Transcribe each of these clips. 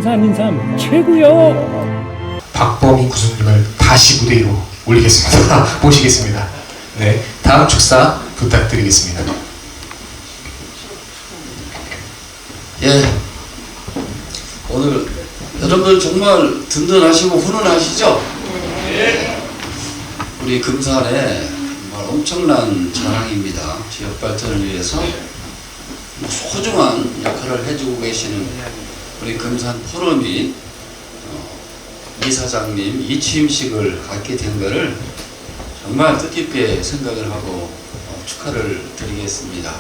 금산 인삼 최고요. 박범희 구수님을 다시 무대 위로 올리겠습니다. 모시겠습니다. 네, 다음 축사 부탁드리겠습니다. 예, 오늘 여러분들 정말 든든하시고 훈훈하시죠? 네. 우리 금산에 정말 엄청난 자랑입니다. 지역 발전을 위해서 소중한 역할을 해주고 계시는 우리 금산 포럼이 이사장님 이 취임식을 갖게 된 것을 정말 뜻깊게 생각을 하고 축하를 드리겠습니다.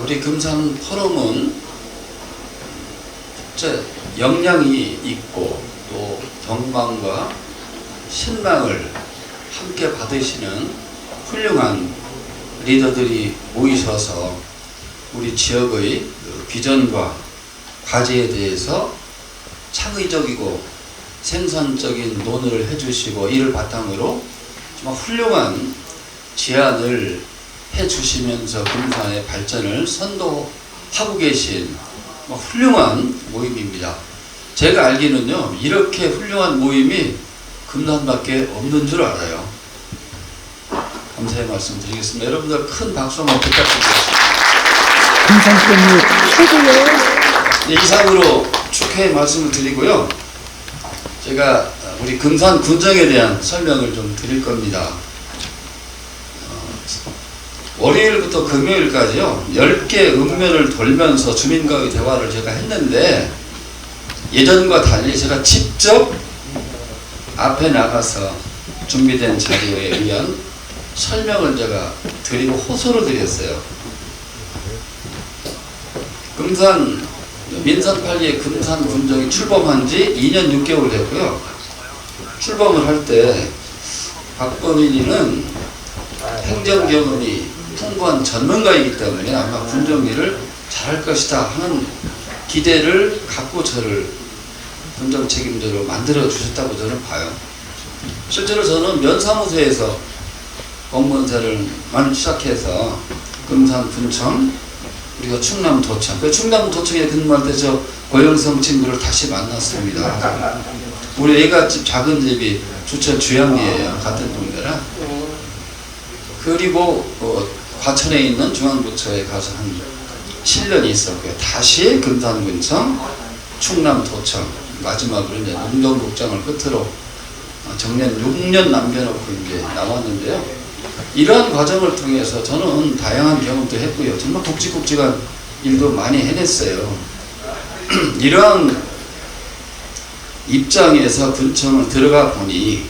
우리 금산 포럼은 역량이 있고 또 경망과 신망을 함께 받으시는 훌륭한 리더들이 모이셔서 우리 지역의 비전과 과제에 대해서 창의적이고 생산적인 논의를 해주시고 이를 바탕으로 정말 훌륭한 제안을 해주시면서 금산의 발전을 선도하고 계신 훌륭한 모임입니다. 제가 알기는요, 이렇게 훌륭한 모임이 금산밖에 없는 줄 알아요. 감사의 말씀 드리겠습니다. 여러분들 큰 박수 한번 부탁드리겠습니다. 금산 포럼이 최고요. 네, 이상으로 축하의 말씀을 드리고요. 제가 우리 금산 군정에 대한 설명을 좀 드릴 겁니다. 월요일부터 금요일까지요 10개 읍면을 돌면서 주민과의 대화를 제가 했는데 예전과 달리 제가 직접 앞에 나가서 준비된 자료에 의한 설명을 제가 드리고 호소를 드렸어요. 금산 민산8리의 금산 군정이 출범한 지 2년 6개월 됐고요. 출범을 할 때 박범희는 행정 경험이 풍부한 전문가이기 때문에 아마 군정일을 잘할 것이다 하는 기대를 갖고 저를 군정 책임자로 만들어 주셨다고 저는 봐요. 실제로 저는 면사무소에서 공무원사를 많이 시작해서 금산 군청 그리고 충남도청, 그 충남도청에 근무할 때 저 고영성 친구를 다시 만났습니다. 우리 애갓집 작은 집이 주천 주양이에요. 같은 동네라. 그리고 과천에 있는 중앙부처에 가서 한 7년이 있었고요. 다시 금산군청, 충남도청, 마지막으로 이제 농동국장을 끝으로 정년 6년 남겨놓고 이제 나왔는데요. 이러한 과정을 통해서 저는 다양한 경험도 했고요. 정말 굵직굵직한 일도 많이 해냈어요. 이러한 입장에서 군청을 들어가 보니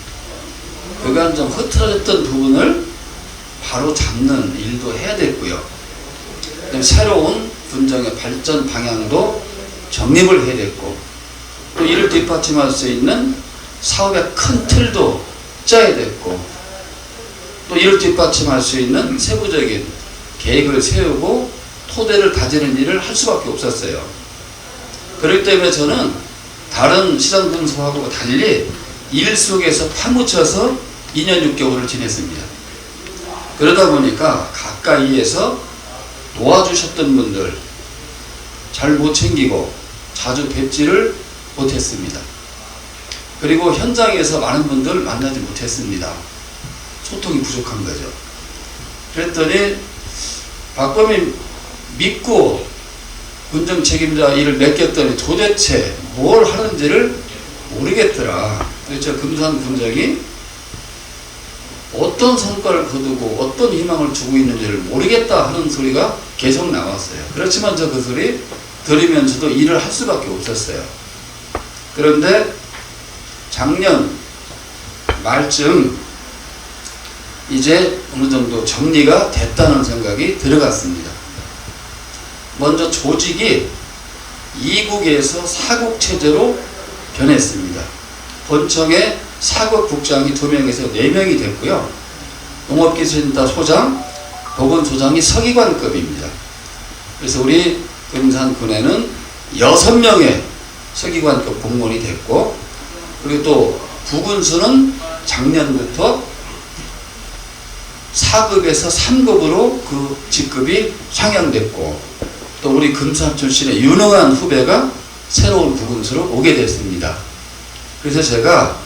그간 좀 흐트러졌던 부분을 바로 잡는 일도 해야 됐고요. 새로운 군정의 발전 방향도 정립을 해야 됐고 또 이를 뒷받침할 수 있는 사업의 큰 틀도 짜야 됐고 또 이를 뒷받침할 수 있는 세부적인 계획을 세우고 토대를 다지는 일을 할 수밖에 없었어요. 그렇기 때문에 저는 다른 시장군수하고 달리 일 속에서 파묻혀서 2년 6개월을 지냈습니다. 그러다 보니까 가까이에서 도와주셨던 분들 잘 못 챙기고 자주 뵙지를 못했습니다. 그리고 현장에서 많은 분들 만나지 못했습니다. 소통이 부족한 거죠. 그랬더니 박범희 믿고 군정 책임자 일을 맡겼더니 도대체 뭘 하는지를 모르겠더라. 그래서 금산 군정이 어떤 성과를 거두고 어떤 희망을 주고 있는지를 모르겠다 하는 소리가 계속 나왔어요. 그렇지만 저 그 소리 들으면서도 일을 할 수밖에 없었어요. 그런데 작년 말쯤 이제 어느 정도 정리가 됐다는 생각이 들어갔습니다. 먼저 조직이 2국에서 4국 체제로 변했습니다. 본청에 사국국장이 2명에서 4명이 됐고요. 농업기술센터 소장, 보건소장이 서기관급입니다. 그래서 우리 금산군에는 6명의 서기관급 공무원이 됐고 그리고 또 부군수는 작년부터 4급에서 3급으로 그 직급이 상향됐고 또 우리 금산 출신의 유능한 후배가 새로운 부군수로 오게 됐습니다. 그래서 제가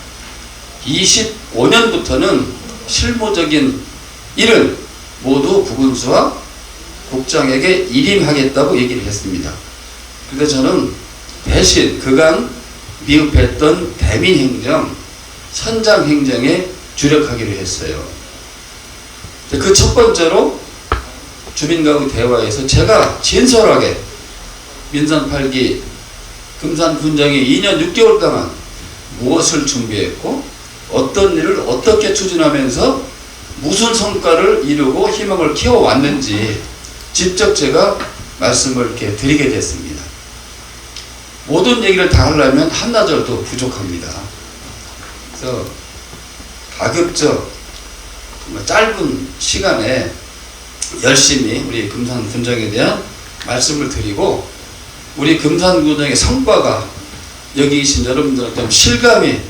25년부터는 실무적인 일은 모두 부군수와 국장에게 일임하겠다고 얘기를 했습니다. 그래서 저는 대신 그간 미흡했던 대민행정, 선장행정에 주력하기로 했어요. 그 첫 번째로 주민과의 대화에서 제가 진솔하게 민선 8기 금산군정이 2년 6개월 동안 무엇을 준비했고 어떤 일을 어떻게 추진하면서 무슨 성과를 이루고 희망을 키워왔는지 직접 제가 말씀을 이렇게 드리게 됐습니다. 모든 얘기를 다 하려면 한나절도 부족합니다. 그래서 가급적 짧은 시간에 열심히 우리 금산군정에 대한 말씀을 드리고 우리 금산군정의 성과가 여기 계신 여러분들한테 좀 실감이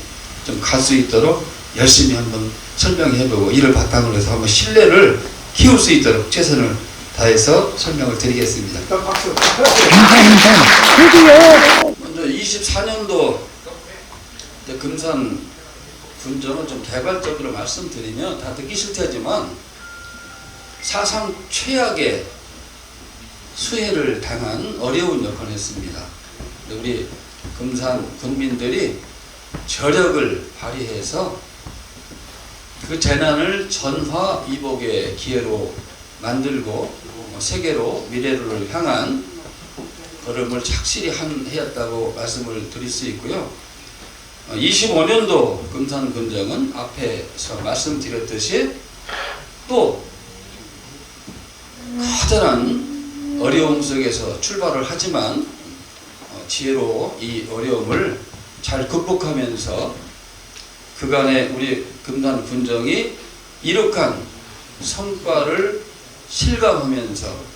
좀 갈 수 있도록 열심히 한번 설명해보고 이를 바탕으로 해서 한번 신뢰를 키울 수 있도록 최선을 다해서 설명을 드리겠습니다. 금산인산 최고요. 먼저 24년도 금산 군정은 좀 개발적으로 말씀드리면 다 듣기 싫다지만 사상 최악의 수해를 당한 어려운 여건을 했습니다. 우리 금산 군민들이 저력을 발휘해서 그 재난을 전화위복의 기회로 만들고 세계로 미래를 향한 걸음을 착실히 해왔다고 말씀을 드릴 수 있고요. 25년도 금산군정은 앞에서 말씀드렸듯이 또 커다란 어려움 속에서 출발을 하지만 지혜로 이 어려움을 잘 극복하면서 그간의 우리 금산군정이 이룩한 성과를 실감하면서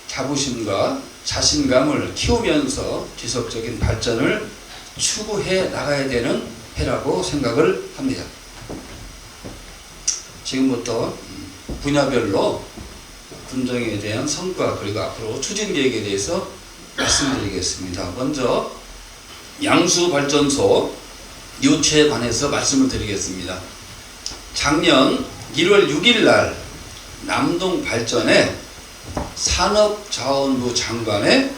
자부심과 자신감을 키우면서 지속적인 발전을 추구해 나가야 되는 해라고 생각을 합니다. 지금부터 분야별로 군정에 대한 성과 그리고 앞으로 추진 계획에 대해서 말씀드리겠습니다. 먼저 양수발전소 유치에 관해서 말씀을 드리겠습니다. 작년 1월 6일 날 남동발전에 산업자원부 장관의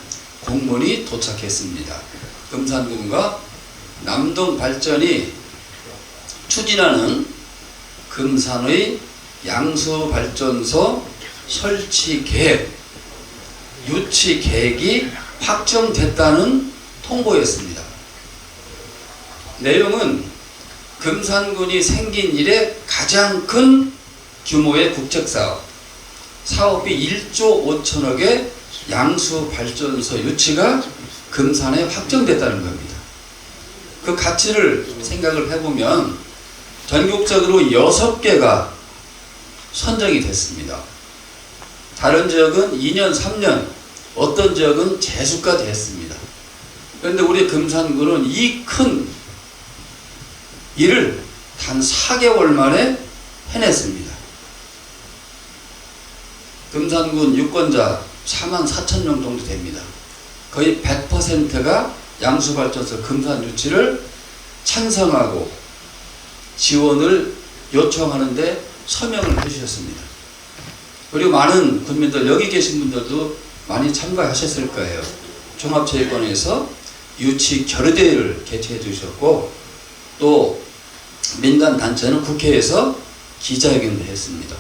공문이 도착했습니다. 금산군과 남동발전이 추진하는 금산의 양수발전소 설치 계획, 유치 계획이 확정됐다는 통보였습니다. 내용은 금산군이 생긴 이래 가장 큰 규모의 국책사업, 사업비 1조 5천억의 양수발전소 유치가 금산에 확정됐다는 겁니다. 그 가치를 생각을 해보면 전국적으로 6개가 선정이 됐습니다. 다른 지역은 2년, 3년, 어떤 지역은 재수까지 했습니다. 그런데 우리 금산군은 이 큰 일을 단 4개월 만에 해냈습니다. 금산군 유권자 44,000명 정도 됩니다. 거의 100%가 양수발전소 금산 유치를 찬성하고 지원을 요청하는데 서명을 해주셨습니다. 그리고 많은 군민들, 여기 계신 분들도 많이 참가하셨을 거예요. 종합체육관에서 유치 결의대회를 개최해 주셨고 또 민간단체는 국회에서 기자회견도 했습니다.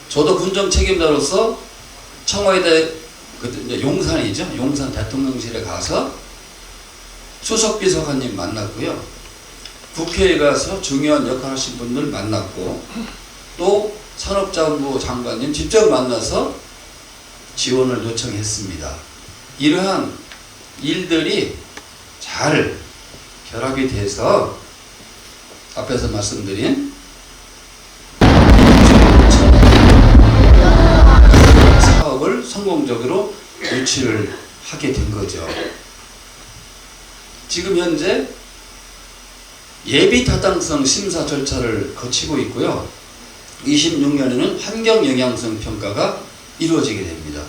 저도 군정 책임자로서 청와대 용산이죠. 용산 대통령실에 가서 수석비서관님 만났고요. 국회에 가서 중요한 역할 하신 분들 만났고 또 산업자원부 장관님 직접 만나서 지원을 요청했습니다. 이러한 일들이 잘 결합이 돼서 앞에서 말씀드린 사업을 성공적으로 유치를 하게 된 거죠. 지금 현재 예비 타당성 심사 절차를 거치고 있고요. 26년에는 환경 영향성 평가가 이루어지게 됩니다.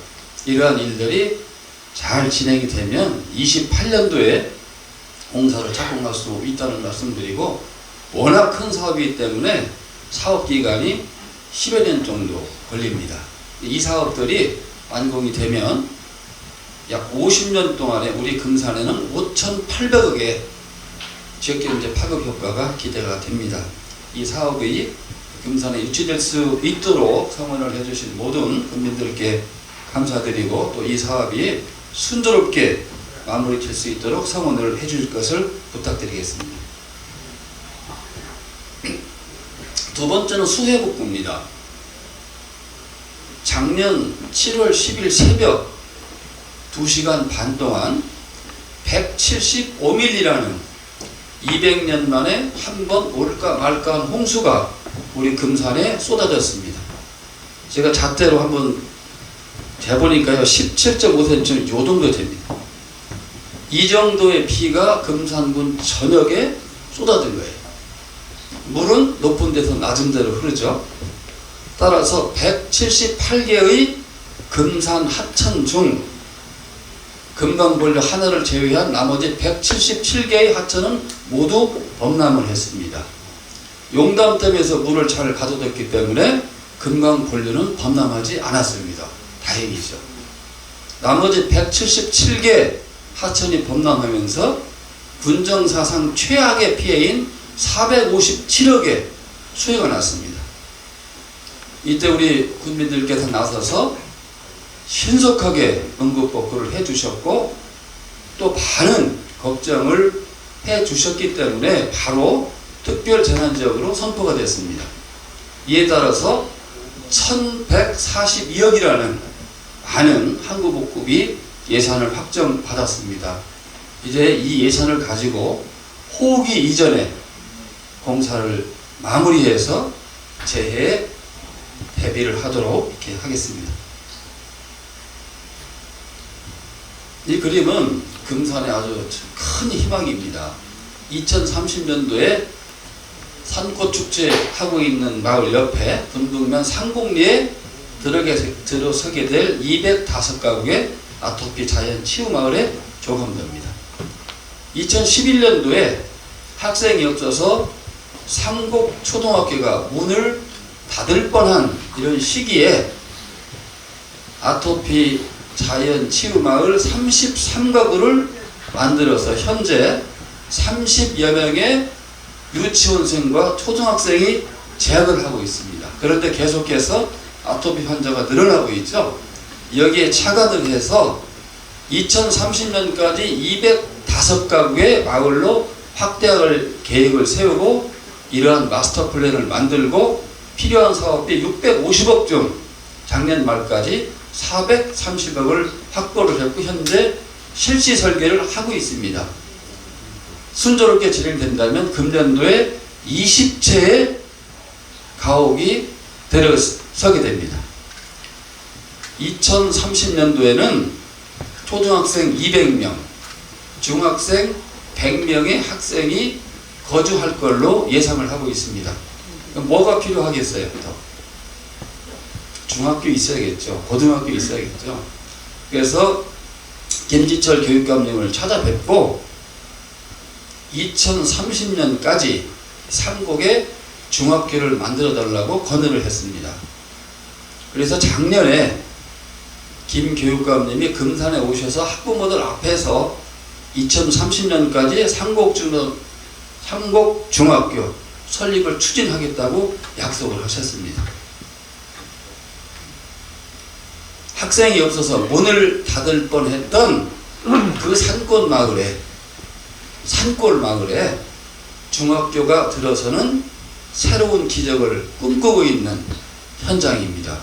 이러한 일들이 잘 진행이 되면 28년도에 공사를 착공할 수 있다는 말씀드리고, 워낙 큰 사업이기 때문에 사업기간이 10여 년 정도 걸립니다. 이 사업들이 완공이 되면 약 50년 동안에 우리 금산에는 5,800억의 지역경제 파급 효과가 기대가 됩니다. 이 사업이 금산에 유치될 수 있도록 성원을 해주신 모든 국민들께 감사드리고, 또 이 사업이 순조롭게 마무리될 수 있도록 성원을 해줄 것을 부탁드리겠습니다. 두 번째는 수해복구입니다. 작년 7월 10일 새벽 2시간 반 동안 175mm라는 200년 만에 한 번 올까 말까한 홍수가 우리 금산에 쏟아졌습니다. 제가 잣대로 한번 재보니까요, 17.5cm 요 정도 됩니다. 이 정도의 비가 금산군 전역에 쏟아진 거예요. 물은 높은 데서 낮은 데로 흐르죠. 따라서 178개의 금산 하천 중 금강본류 하나를 제외한 나머지 177개의 하천은 모두 범람을 했습니다. 용담댐에서 물을 잘 가둬뒀기 때문에 금강본류는 범람하지 않았습니다. 다행이죠. 나머지 177개 하천이 범람하면서 군정사상 최악의 피해인 457억의 수해가 났습니다. 이때 우리 군민들께서 나서서 신속하게 응급복구를 해주셨고, 또 많은 걱정을 해주셨기 때문에 바로 특별재난지역으로 선포가 됐습니다. 이에 따라서 1142억이라는 많은 항구복구비 예산을 확정받았습니다. 이제 이 예산을 가지고 호우기 이전에 공사를 마무리해서 재해에 대비를 하도록 이렇게 하겠습니다. 이 그림은 금산의 아주 큰 희망입니다. 2030년도에 산꽃축제 하고 있는 마을 옆에 분북면 상곡리에 들어서게 될 205가구의 아토피 자연 치유 마을의 조감도입니다. 2011년도에 학생이 없어서 상곡 초등학교가 문을 닫을 뻔한 이런 시기에 아토피 자연 치유 마을 33가구를 만들어서 현재 30여 명의 유치원생과 초등학생이 재학을 하고 있습니다. 그런데 계속해서 아토피 환자가 늘어나고 있죠. 여기에 착안을 해서 2030년까지 205가구의 마을로 확대할 계획을 세우고, 이러한 마스터 플랜을 만들고 필요한 사업비 650억 중 작년 말까지 430억을 확보를 했고, 현재 실시 설계를 하고 있습니다. 순조롭게 진행된다면 금년도에 20채의 가옥이 들어서게 됩니다. 2030년도에는 초등학생 200명, 중학생 100명의 학생이 거주할 걸로 예상을 하고 있습니다. 뭐가 필요하겠어요? 더? 중학교 있어야겠죠. 고등학교 있어야겠죠. 그래서 김지철 교육감님을 찾아뵙고 2030년까지 상곡에 중학교를 만들어 달라고 건의를 했습니다. 그래서 작년에 김 교육감님이 금산에 오셔서 학부모들 앞에서 2030년까지 상곡 중학교 설립을 추진하겠다고 약속을 하셨습니다. 학생이 없어서 문을 닫을 뻔했던 그 산골 마을에 중학교가 들어서는 새로운 기적을 꿈꾸고 있는 현장입니다.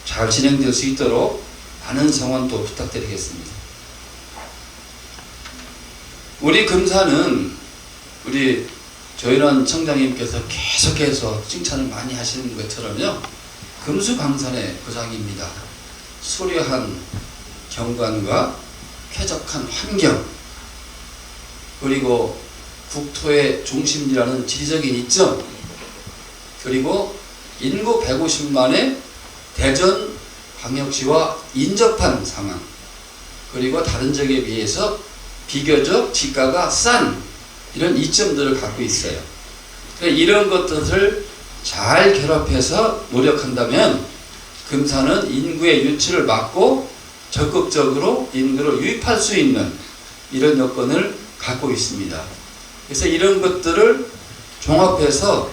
잘 진행될 수 있도록 많은 성원도 부탁드리겠습니다. 우리 금산은 우리 조인원 청장님께서 계속해서 칭찬을 많이 하시는 것처럼요, 금수강산의 고장입니다. 수려한 경관과 쾌적한 환경, 그리고 국토의 중심지라는 지리적인 이점, 그리고 인구 150만의 대전 광역시와 인접한 상황, 그리고 다른 지역에 비해서 비교적 지가가 싼 이런 이점들을 갖고 있어요. 그러니까 이런 것들을 잘 결합해서 노력한다면 금산은 인구의 유치를 막고 적극적으로 인구를 유입할 수 있는 이런 여건을 갖고 있습니다. 그래서 이런 것들을 종합해서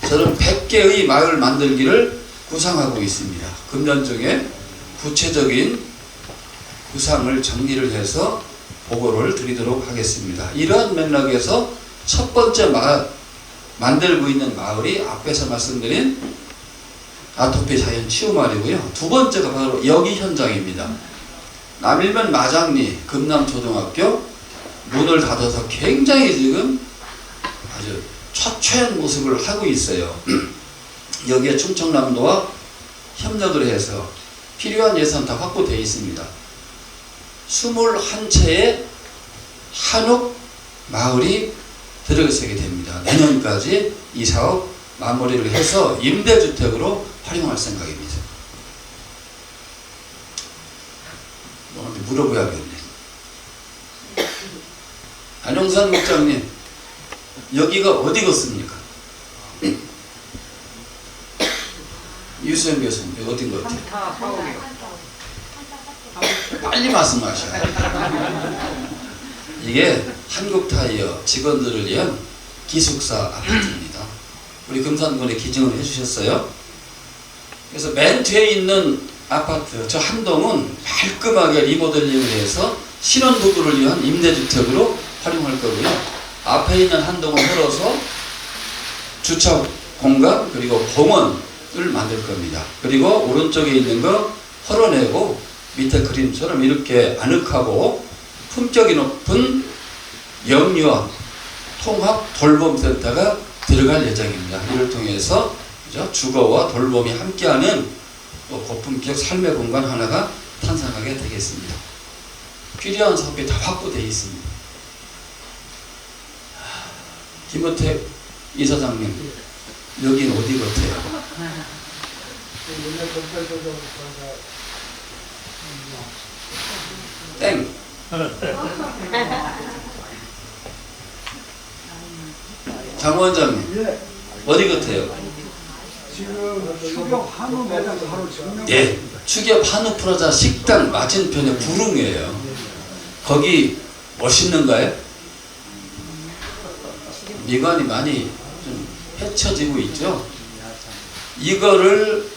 저는 100개의 마을 만들기를 구상하고 있습니다. 금년 중에 구체적인 구상을 정리를 해서 보고를 드리도록 하겠습니다. 이러한 맥락에서 첫 번째 만들고 있는 마을이 앞에서 말씀드린 아토피 자연 치유마을이고요. 두 번째가 바로 여기 현장입니다. 남일면 마장리 금남초등학교 문을 닫아서 굉장히 지금 아주 처참한 모습을 하고 있어요. 여기에 충청남도와 협력을 해서 필요한 예산 다 확보되어 있습니다. 21채의 한옥 마을이 들어서게 됩니다. 내년까지 이 사업 마무리를 해서 임대주택으로 활용할 생각입니다. 뭐한테 물어봐야겠네. 안용산 목장님, 여기가 어디겠습니까? 유수연 교수님, 여기 어딘 것 같아요? 빨리 말씀하셔요. 이게 한국타이어 직원들을 위한 기숙사 아파트입니다. 우리 금산군에 기증을 해주셨어요. 그래서 맨 뒤에 있는 아파트, 저 한 동은 깔끔하게 리모델링을 해서 신혼부부를 위한 임대주택으로 활용할 거고요. 앞에 있는 한 동을 헐어서 주차 공간 그리고 공원을 만들 겁니다. 그리고 오른쪽에 있는 거 헐어내고 밑에 그림처럼 이렇게 아늑하고 품격이 높은 영유아 통합 돌봄센터가 들어갈 예정입니다. 이를 통해서 그죠? 주거와 돌봄이 함께하는 또 고품격 삶의 공간 하나가 탄생하게 되겠습니다. 필요한 사업이 다 확보되어 있습니다. 김호택 이사장님, 여긴 어디 같아요? 땡. 장 원장님, 어디 같아요? 지금 추격 한우 매장 바로 정면. 예, 추격 한우 프라자 식당 맞은편에 구릉이에요. 거기 멋있는가요? 미관이 많이 좀 헤쳐지고 있죠. 이거를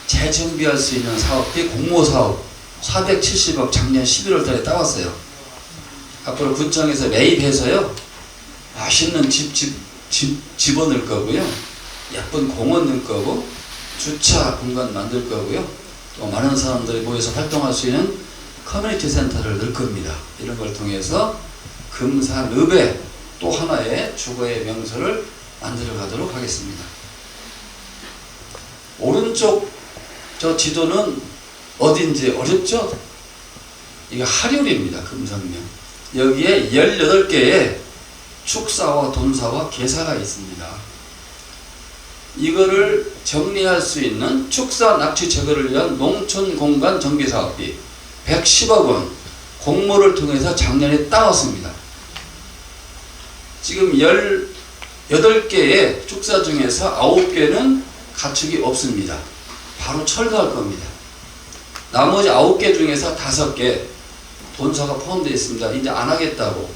재정비할 수 있는 사업비 공모사업 470억 작년 11월 달에 따왔어요. 앞으로 구청에서 매입해서요, 맛있는 집 얻을 거고요, 예쁜 공원 넣을 거고, 주차 공간 만들 거고요, 또 많은 사람들이 모여서 활동할 수 있는 커뮤니티 센터를 넣을 겁니다. 이런 걸 통해서 금산읍에 또 하나의 주거의 명소를 만들어 가도록 하겠습니다. 오른쪽 저 지도는 어딘지 어렵죠? 이게 하륜입니다. 금산면. 여기에 18개의 축사와 돈사와 계사가 있습니다. 이거를 정리할 수 있는 축사 납치 제거를 위한 농촌 공간 정비 사업비 110억 원 공모를 통해서 작년에 따왔습니다. 지금 18개의 축사 중에서 9개는 가축이 없습니다. 바로 철거할 겁니다. 나머지 9개 중에서 5개 돈사가 포함되어 있습니다. 이제 안 하겠다고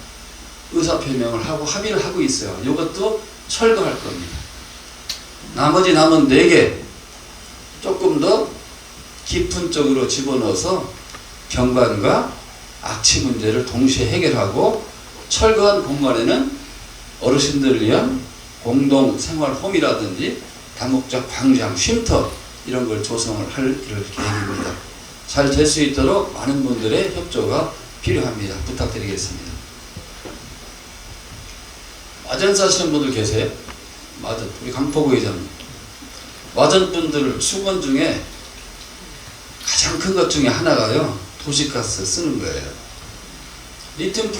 의사표명을 하고 합의를 하고 있어요. 이것도 철거할 겁니다. 나머지 남은 4개 조금 더 깊은 쪽으로 집어넣어서 경관과 악취 문제를 동시에 해결하고, 철거한 공간에는 어르신들을 위한 공동 생활홈이라든지 다목적 광장, 쉼터 이런 걸 조성을 할 계획입니다. 잘 될 수 있도록 많은 분들의 협조가 필요합니다. 부탁드리겠습니다. 마전 사시는 분들 계세요? 마전, 우리 강포구 회장님. 마전 분들 수건 중에 가장 큰 것 중에 하나가요, 도시가스 쓰는 거예요. 리튬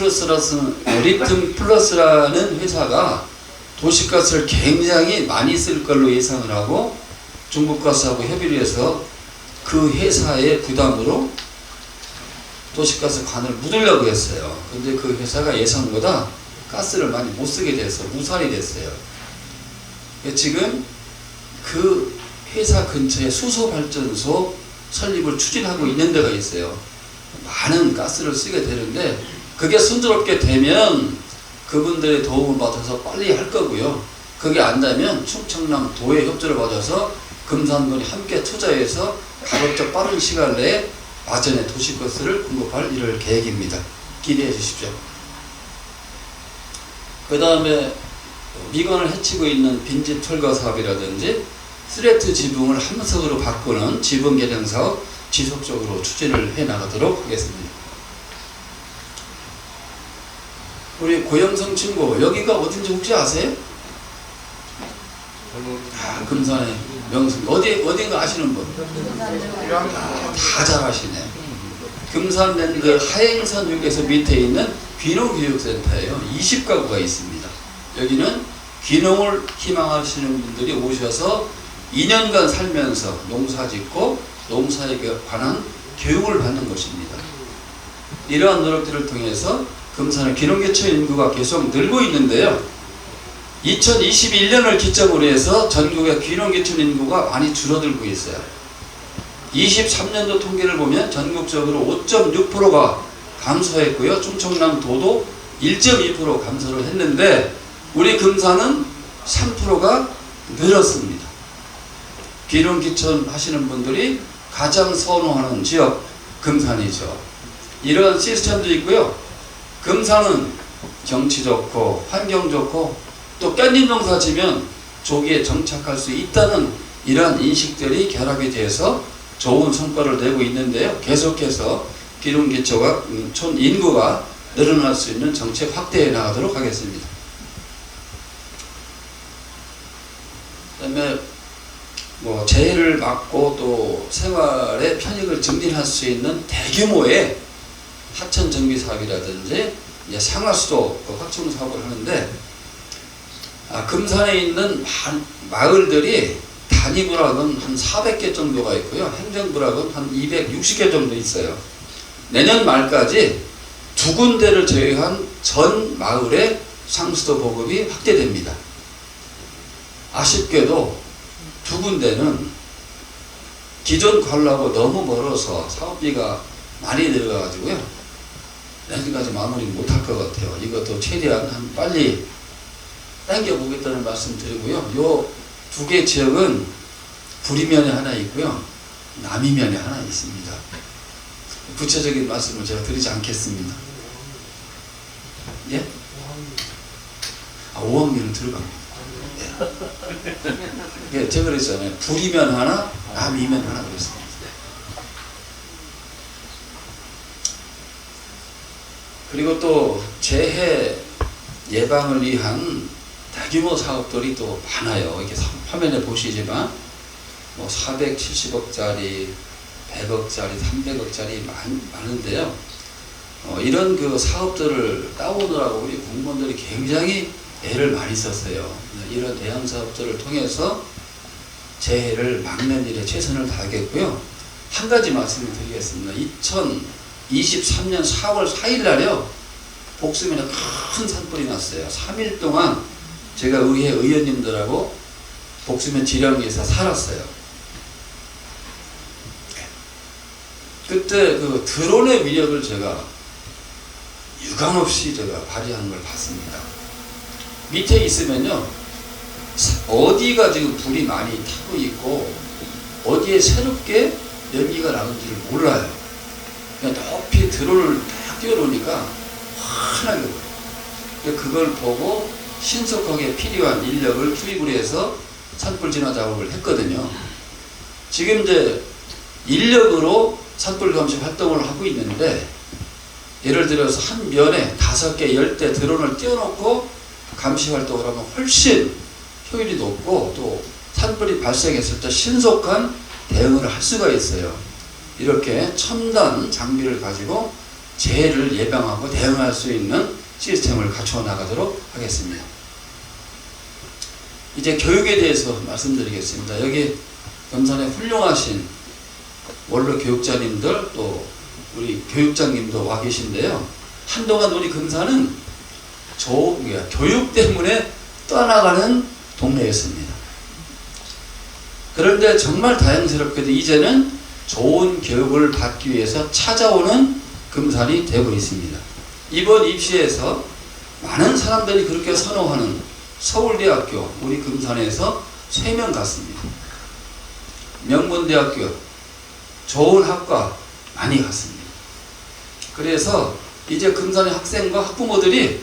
플러스라는 회사가 도시가스를 굉장히 많이 쓸 걸로 예상을 하고 중국가스하고 협의를 해서 그 회사의 부담으로 도시가스 관을 묻으려고 했어요. 근데 그 회사가 예상보다 가스를 많이 못 쓰게 돼서 무산이 됐어요. 지금 그 회사 근처에 수소발전소 설립을 추진하고 있는 데가 있어요. 많은 가스를 쓰게 되는데 그게 순조롭게 되면 그분들의 도움을 받아서 빨리 할 거고요. 그게 안 되면 충청남도의 협조를 받아서 금산군이 함께 투자해서 가급적 빠른 시간 내에 마전의 도시가스를 공급할 이럴 계획입니다. 기대해 주십시오. 그 다음에 미관을 해치고 있는 빈집 철거 사업이라든지 스레트 지붕을 함석으로 바꾸는 지붕 개량 사업 지속적으로 추진을 해 나가도록 하겠습니다. 우리 고영성 친구 여기가 어딘지 혹시 아세요? 금산의 명성 어딘가 아시는 분? 다 잘 아시네. 금산랜드 하행선역에서 밑에 있는 귀농교육센터예요. 20가구가 있습니다. 여기는 귀농을 희망하시는 분들이 오셔서 2년간 살면서 농사짓고 농사에 관한 교육을 받는 것입니다. 이러한 노력들을 통해서 금산의 귀농개천 인구가 계속 늘고 있는데요. 2021년을 기점으로 해서 전국의 귀농개천 인구가 많이 줄어들고 있어요. 23년도 통계를 보면 전국적으로 5.6%가 감소했고요. 충청남도도 1.2% 감소를 했는데 우리 금산은 3%가 늘었습니다. 귀농귀촌 하시는 분들이 가장 선호하는 지역 금산이죠. 이런 시스템도 있고요. 금산은 경치 좋고 환경 좋고 또 깻잎 농사 지면 조기에 정착할 수 있다는 이러한 인식들이 결합이 돼서 좋은 성과를 내고 있는데요. 계속해서 귀농귀촌과 촌 인구가 늘어날 수 있는 정책 확대해 나가도록 하겠습니다. 그다음에 재해를 막고 또 생활의 편익을 증진할 수 있는 대규모의 하천 정비 사업이라든지 상하수도 확충 사업을 하는데 금산에 있는 마을들이 단위부락은 한 400개 정도가 있고요. 행정부락은 한 260개 정도 있어요. 내년 말까지 2군데를 제외한 전 마을의 상수도 보급이 확대됩니다. 아쉽게도 2군데는 기존 관로하고 너무 멀어서 사업비가 많이 들어가가지고요. 내년까지 마무리 못할 것 같아요. 이것도 최대한 빨리 당겨보겠다는 말씀 드리고요. 요 2개 지역은 불이면에 하나 있고요. 남이면에 하나 있습니다. 구체적인 말씀을 제가 드리지 않겠습니다. 예? 5학년은 들어갑니다. 예. 제가 그랬잖아요. 불이면 하나, 남이면 하나 그랬습니다. 그리고 또 재해 예방을 위한 대규모 사업들이 또 많아요. 이렇게 화면에 보시지만 470억짜리, 100억짜리, 300억짜리 많은데요. 이런 그 사업들을 따오느라고 우리 공무원들이 굉장히 애를 많이 썼어요. 이런 대형 사업들을 통해서 재해를 막는 일에 최선을 다하겠고요. 한 가지 말씀을 드리겠습니다. 2023년 4월 4일 날요. 복수면에 큰 산불이 났어요. 3일 동안 제가 의회 의원님들하고 복수면 지령에서 살았어요. 그때 그 드론의 위력을 제가 유감없이 제가 발휘하는 걸 봤습니다. 밑에 있으면요. 어디가 지금 불이 많이 타고 있고 어디에 새롭게 연기가 나는지를 몰라요. 그냥 높이 드론을 딱 띄워놓으니까 환하게 보여요. 그걸 보고 신속하게 필요한 인력을 투입을 해서 산불 진화 작업을 했거든요. 지금 이제 인력으로 산불 감시 활동을 하고 있는데 예를 들어서 한 면에 5개, 10대 드론을 띄워놓고 감시 활동을 하면 훨씬 효율이 높고 또 산불이 발생했을 때 신속한 대응을 할 수가 있어요. 이렇게 첨단 장비를 가지고 재해를 예방하고 대응할 수 있는 시스템을 갖추어 나가도록 하겠습니다. 이제 교육에 대해서 말씀드리겠습니다. 여기 금산에 훌륭하신 원로 교육자님들 또 우리 교육장님도 와 계신데요. 한동안 우리 금산은 교육 때문에 떠나가는 동네였습니다. 그런데 정말 다행스럽게도 이제는 좋은 교육을 받기 위해서 찾아오는 금산이 되고 있습니다. 이번 입시에서 많은 사람들이 그렇게 선호하는 서울대학교 우리 금산에서 3명 갔습니다. 명문대학교 좋은 학과 많이 갔습니다. 그래서 이제 금산의 학생과 학부모들이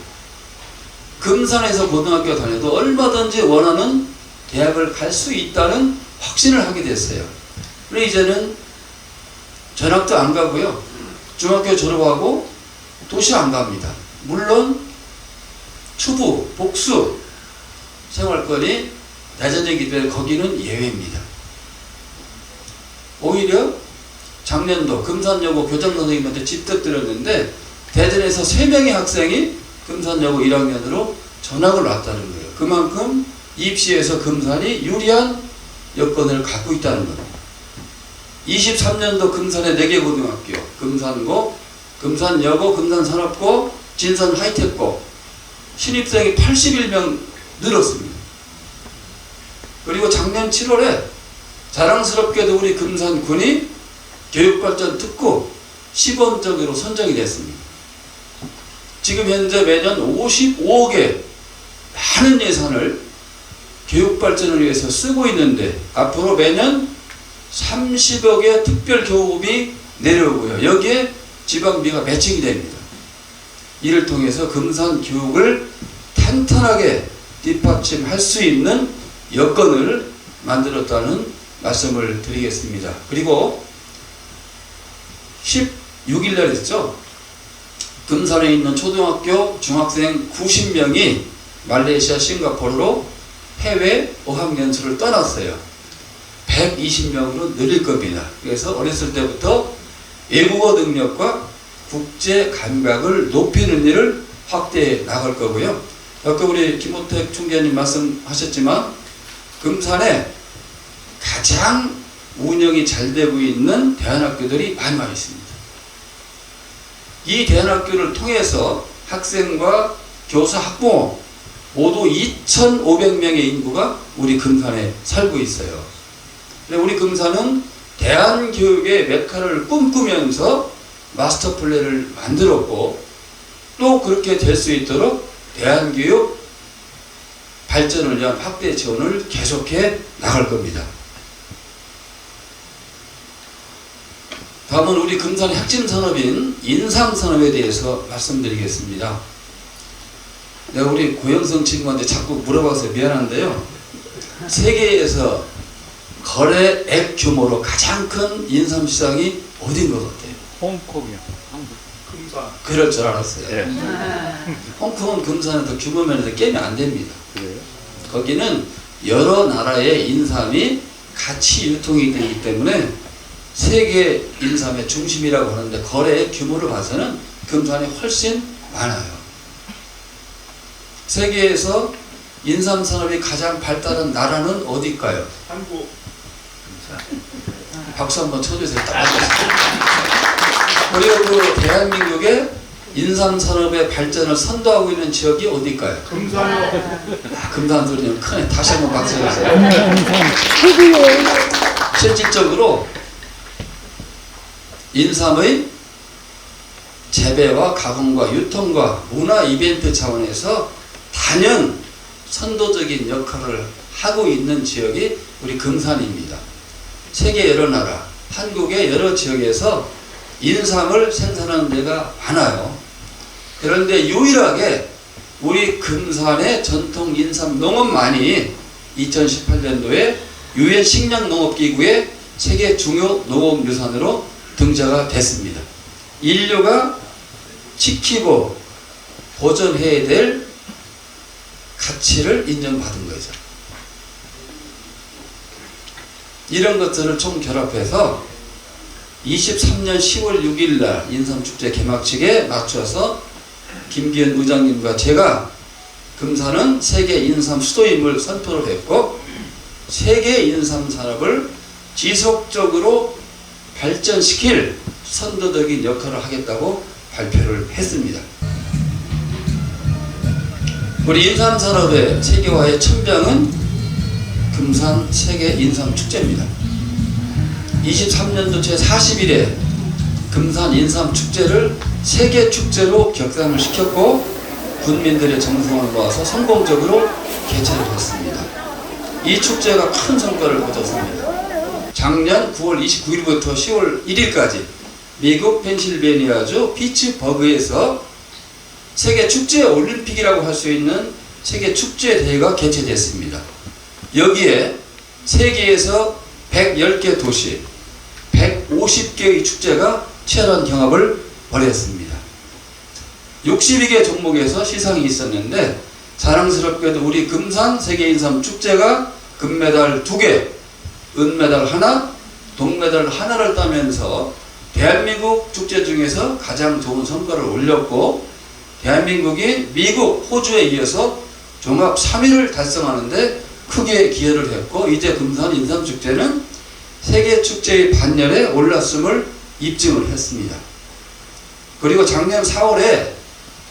금산에서 고등학교 다녀도 얼마든지 원하는 대학을 갈 수 있다는 확신을 하게 됐어요. 그래서 이제는 전학도 안 가고요. 중학교 졸업하고 도시 안 갑니다. 물론 추부, 복수 생활권이 내전이기 때문에 거기는 예외입니다. 오히려 작년도 금산여고 교장선생님한테 직접 들었는데 대전에서 3명의 학생이 금산여고 1학년으로 전학을 왔다는 거예요. 그만큼 입시에서 금산이 유리한 여건을 갖고 있다는 겁니다. 23년도 금산의 4개 고등학교, 금산고, 금산여고, 금산산업고, 진산하이텍고 신입생이 81명 늘었습니다. 그리고 작년 7월에 자랑스럽게도 우리 금산군이 교육발전 특구 시범적으로 선정이 됐습니다. 지금 현재 매년 55억의 많은 예산을 교육발전을 위해서 쓰고 있는데 앞으로 매년 30억의 특별교육이 내려오고요. 여기에 지방비가 매칭이 됩니다. 이를 통해서 금산 교육을 탄탄하게 뒷받침할 수 있는 여건을 만들었다는 말씀을 드리겠습니다. 그리고 16일 날 있죠. 금산에 있는 초등학교 중학생 90명이 말레이시아 싱가포르로 해외 어학연수를 떠났어요. 120명으로 늘릴 겁니다. 그래서 어렸을 때부터 외국어 능력과 국제 감각을 높이는 일을 확대해 나갈 거고요. 아까 우리 김호택 총재님 말씀하셨지만 금산에 가장 운영이 잘 되고 있는 대안학교들이 많이 있습니다. 이 대안학교를 통해서 학생과 교사, 학부모 모두 2,500명의 인구가 우리 금산에 살고 있어요. 우리 금산은 대안교육의 메카를 꿈꾸면서 마스터 플랜을 만들었고 또 그렇게 될 수 있도록 대안교육 발전을 위한 확대 지원을 계속해 나갈 겁니다. 다음은 우리 금산의 핵심 산업인 인삼산업에 대해서 말씀드리겠습니다. 내가 우리 고영성 친구한테 자꾸 물어봐서 미안한데요. 세계에서 거래액 규모로 가장 큰 인삼 시장이 어딘 것 같아요? 홍콩이요. 금산. 그럴 줄 알았어요. 예. 홍콩은 금산은 더 규모 면에서 깨면 안 됩니다. 그래요? 거기는 여러 나라의 인삼이 같이 유통이 되기 때문에 세계 인삼의 중심이라고 하는데 거래의 규모를 봐서는 금산이 훨씬 많아요. 세계에서 인삼 산업이 가장 발달한 나라는 어디일까요? 한국. 박수 한번 쳐주세요. 딱 맞았어요. 그리고 그 대한민국의 인삼 산업의 발전을 선도하고 있는 지역이 어디일까요? 금산요. 금산 소리는 크네. 다시 한번 박수 해주세요. 실질적으로 인삼의 재배와 가공과 유통과 문화 이벤트 차원에서 단연 선도적인 역할을 하고 있는 지역이 우리 금산입니다. 세계 여러 나라, 한국의 여러 지역에서 인삼을 생산하는 데가 많아요. 그런데 유일하게 우리 금산의 전통 인삼 농업만이 2018년도에 유엔 식량농업기구의 세계 중요 농업유산으로 등재가 됐습니다. 인류가 지키고 보존해야 될 가치를 인정받은 거죠. 이런 것들을 총결합해서 23년 10월 6일 날 인삼축제 개막식에 맞춰서 김기현 의장님과 제가 금산은 세계 인삼 수도임을 선포를 했고 세계 인삼 산업을 지속적으로 발전시킬 선도적인 역할을 하겠다고 발표를 했습니다. 우리 인삼산업의 세계화의 천병은 금산 세계 인삼축제입니다. 23년도 제41회 금산 인삼축제를 세계축제로 격상을 시켰고 군민들의 정성을 모아서 성공적으로 개최를 했습니다. 이 축제가 큰 성과를 거뒀습니다. 작년 9월 29일부터 10월 1일까지 미국 펜실베니아주 피츠버그에서 세계축제 올림픽이라고 할 수 있는 세계축제 대회가 개최됐습니다. 여기에 세계에서 110개 도시, 150개의 축제가 치열한 경합을 벌였습니다. 62개 종목에서 시상이 있었는데 자랑스럽게도 우리 금산 세계인삼 축제가 금메달 2개, 은메달 1, 동메달 1를 따면서 대한민국 축제 중에서 가장 좋은 성과를 올렸고 대한민국이 미국, 호주에 이어서 종합 3위를 달성하는데 크게 기여를 했고 이제 금산 인삼축제는 세계축제의 반열에 올랐음을 입증을 했습니다. 그리고 작년 4월에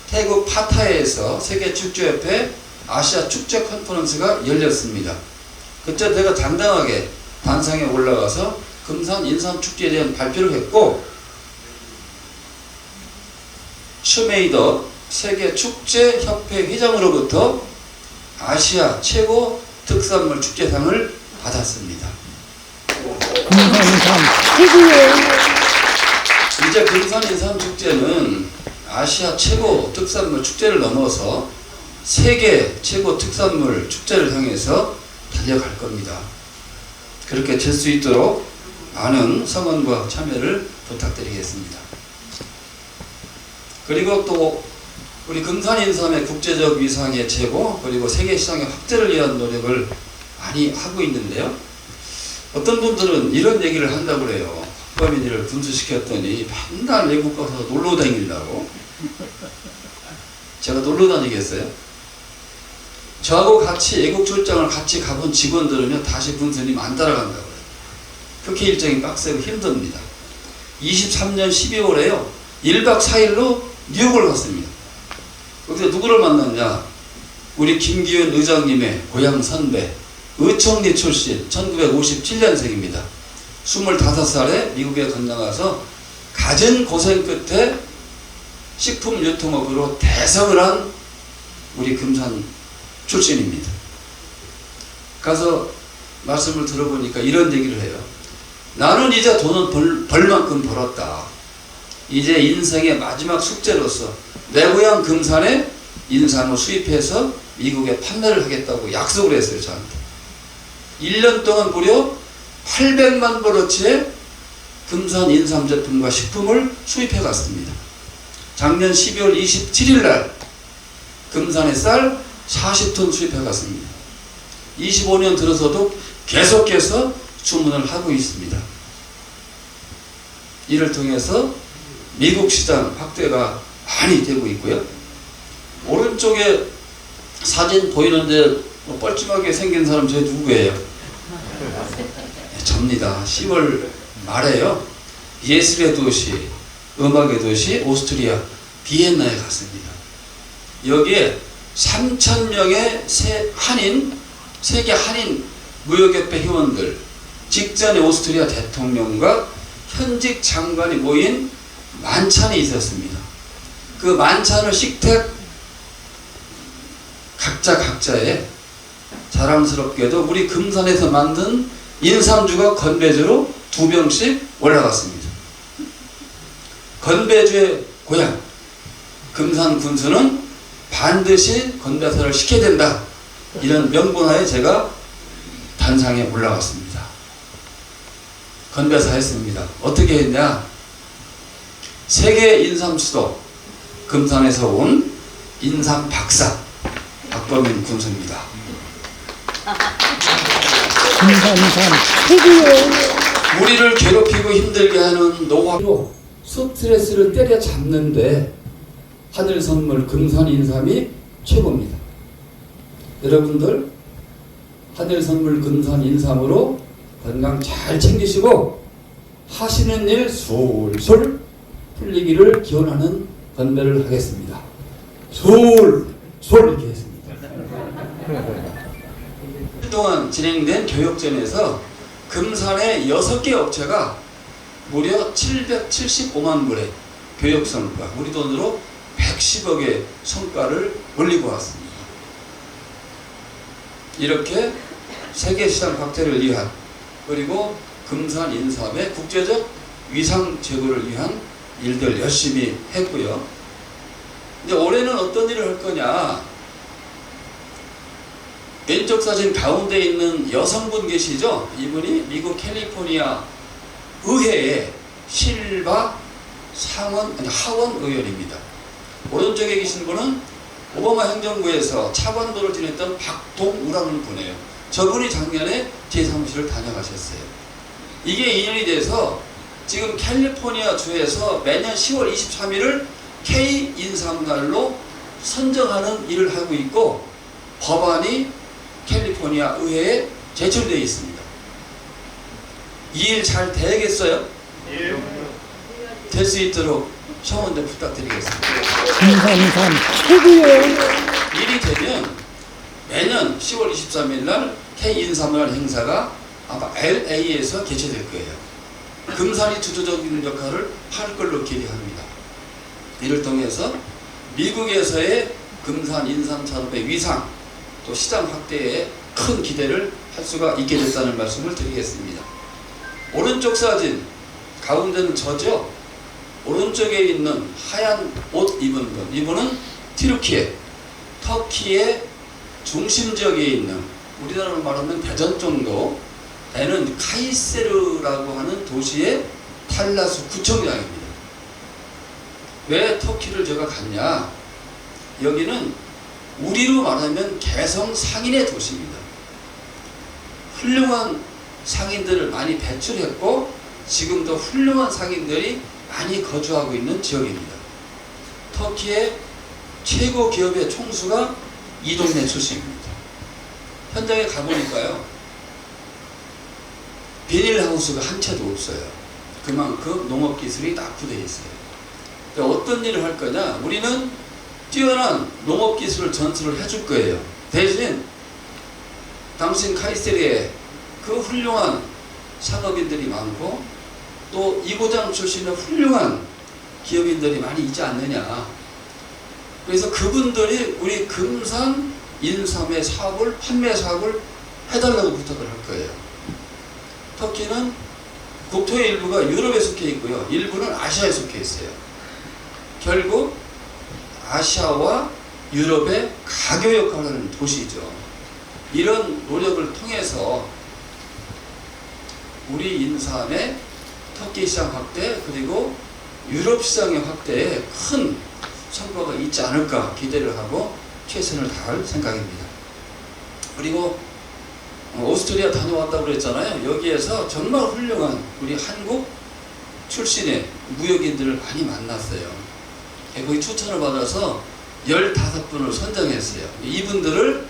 태국 파타야에서 세계축제협회 아시아 축제 컨퍼런스가 열렸습니다. 그때 제가 당당하게 단상에 올라가서 금산 인삼축제에 대한 발표를 했고 슈메이더 세계축제협회 회장으로부터 아시아 최고 특산물 축제상을 받았습니다. 금산 인삼 최고예요. 이제 금산 인삼축제는 아시아 최고 특산물 축제를 넘어서 세계 최고 특산물 축제를 향해서 달려갈 겁니다. 그렇게 될 수 있도록 많은 성원과 참여를 부탁드리겠습니다. 그리고 또 우리 금산인삼의 국제적 위상의 제고 그리고 세계 시장의 확대를 위한 노력을 많이 하고 있는데요. 어떤 분들은 이런 얘기를 한다고 그래요. 박범인이를 군수시켰더니 맨날 외국 가서 놀러 다니려고. 제가 놀러 다니겠어요? 저하고 같이 애국 출장을 같이 가본 직원들은요 다시 군수님 안 따라간다고 해요. 그렇게 일정이 빡세고 힘듭니다. 23년 12월에요 1박 4일로 뉴욕을 갔습니다. 거기서 누구를 만났냐? 우리 김기현 의장님의 고향 선배 의총리 출신 1957년생입니다. 25살에 미국에 건너가서 갖은 고생 끝에 식품 유통업으로 대성을 한 우리 금산 출신입니다. 가서 말씀을 들어보니까 이런 얘기를 해요. 나는 이제 돈은 벌 만큼 벌었다. 이제 인생의 마지막 숙제로서 내 고향 금산에 인삼을 수입해서 미국에 판매를 하겠다고 약속을 했어요. 저한테 1년 동안 무려 800만 버러치의 금산 인삼 제품과 식품을 수입해 갔습니다. 작년 12월 27일 날 금산의 쌀 40톤 수입해 갔습니다. 25년 들어서도 계속해서 주문을 하고 있습니다. 이를 통해서 미국 시장 확대가 많이 되고 있고요. 오른쪽에 사진 보이는데 뻘쭘하게 생긴 사람 저 누구예요? 접니다. 10월 말에요. 예술의 도시, 음악의 도시 오스트리아 비엔나에 갔습니다. 여기에 3,000명의 세계 한인 무역협회 회원들, 직전에 오스트리아 대통령과 현직 장관이 모인 만찬이 있었습니다. 그 만찬을 식택 각자의 자랑스럽게도 우리 금산에서 만든 인삼주가 건배주로 2병씩 올라갔습니다. 건배주의 고향 금산 군수는 반드시 건배사를 시켜야 된다. 이런 명분하에 제가 단상에 올라갔습니다. 건배사 했습니다. 어떻게 했냐? 세계 인삼 수도 금산에서 온 인삼 박사 박범인 군수입니다. 금산 인삼 최고예요. 우리를 괴롭히고 힘들게 하는 노화로 스트레스를 때려잡는데 하늘 선물 금산 인삼이 최고입니다. 여러분들 하늘 선물 금산 인삼으로 건강 잘 챙기시고 하시는 일 솔솔 풀리기를 기원하는 건배를 하겠습니다. 솔솔 이렇게 했습니다. 그동안 진행된 교육전에서 금산의 6개 업체가 무려 775만 불의 교육 성과, 우리 돈으로 110억의 성과를 올리고 왔습니다. 이렇게 세계시장 확대를 위한, 그리고 금산 인삼의 국제적 위상 제고를 위한 일들 열심히 했고요. 이제 올해는 어떤 일을 할 거냐. 왼쪽 사진 가운데 있는 여성분 계시죠? 이분이 미국 캘리포니아 의회의 실바 하원 의원입니다. 오른쪽에 계신 분은 오바마 행정부에서 차관도를 지냈던 박동우라는 분이에요. 저분이 작년에 제 사무실을 다녀가셨어요. 이게 인연이 돼서 지금 캘리포니아 주에서 매년 10월 23일을 K 인삼날로 선정하는 일을 하고 있고, 법안이 캘리포니아 의회에 제출되어 있습니다. 이 일 잘 되겠어요? 될 수 있도록 청원대 부탁드리겠습니다. 금산산 최고예요. 일이 되면 매년 10월 23일 날 K 인삼날 행사가 아마 LA에서 개최될 거예요. 금산이 주도적인 역할을 할 걸로 기대합니다. 이를 통해서 미국에서의 금산 인삼 산업의 위상, 또 시장 확대에 큰 기대를 할 수가 있게 됐다는 말씀을 드리겠습니다. 오른쪽 사진, 가운데는 저죠. 오른쪽에 있는 하얀 옷 입은 분, 이분은 터키의 중심 지역에 있는, 우리나라로 말하면 대전 정도 되는 카이세르라고 하는 도시의 탈라수 구청장입니다. 왜 터키를 제가 갔냐? 여기는 우리로 말하면 개성 상인의 도시입니다. 훌륭한 상인들을 많이 배출했고, 지금도 훌륭한 상인들이 많이 거주하고 있는 지역입니다. 터키의 최고 기업의 총수가 이 동네 출신입니다. 현장에 가보니까요, 비닐하우스가 한 채도 없어요. 그만큼 농업기술이 낙후되어 있어요. 어떤 일을 할 거냐? 우리는 뛰어난 농업기술을 전수를 해줄 거예요. 대신 당신 카이세르에 그 훌륭한 상업인들이 많고, 또 이고장 출신의 훌륭한 기업인들이 많이 있지 않느냐. 그래서 그분들이 우리 금산 인삼의 사업을, 판매 사업을 해달라고 부탁을 할 거예요. 터키는 국토의 일부가 유럽에 속해 있고요, 일부는 아시아에 속해 있어요. 결국 아시아와 유럽의 가교 역할을 하는 도시죠. 이런 노력을 통해서 우리 인삼의 터키 시장 확대, 그리고 유럽 시장의 확대에 큰 성과가 있지 않을까 기대를 하고 최선을 다할 생각입니다. 그리고 오스트리아 다녀왔다고 그랬잖아요. 여기에서 정말 훌륭한 우리 한국 출신의 무역인들을 많이 만났어요. 거기 추천을 받아서 15분을 선정했어요. 이분들을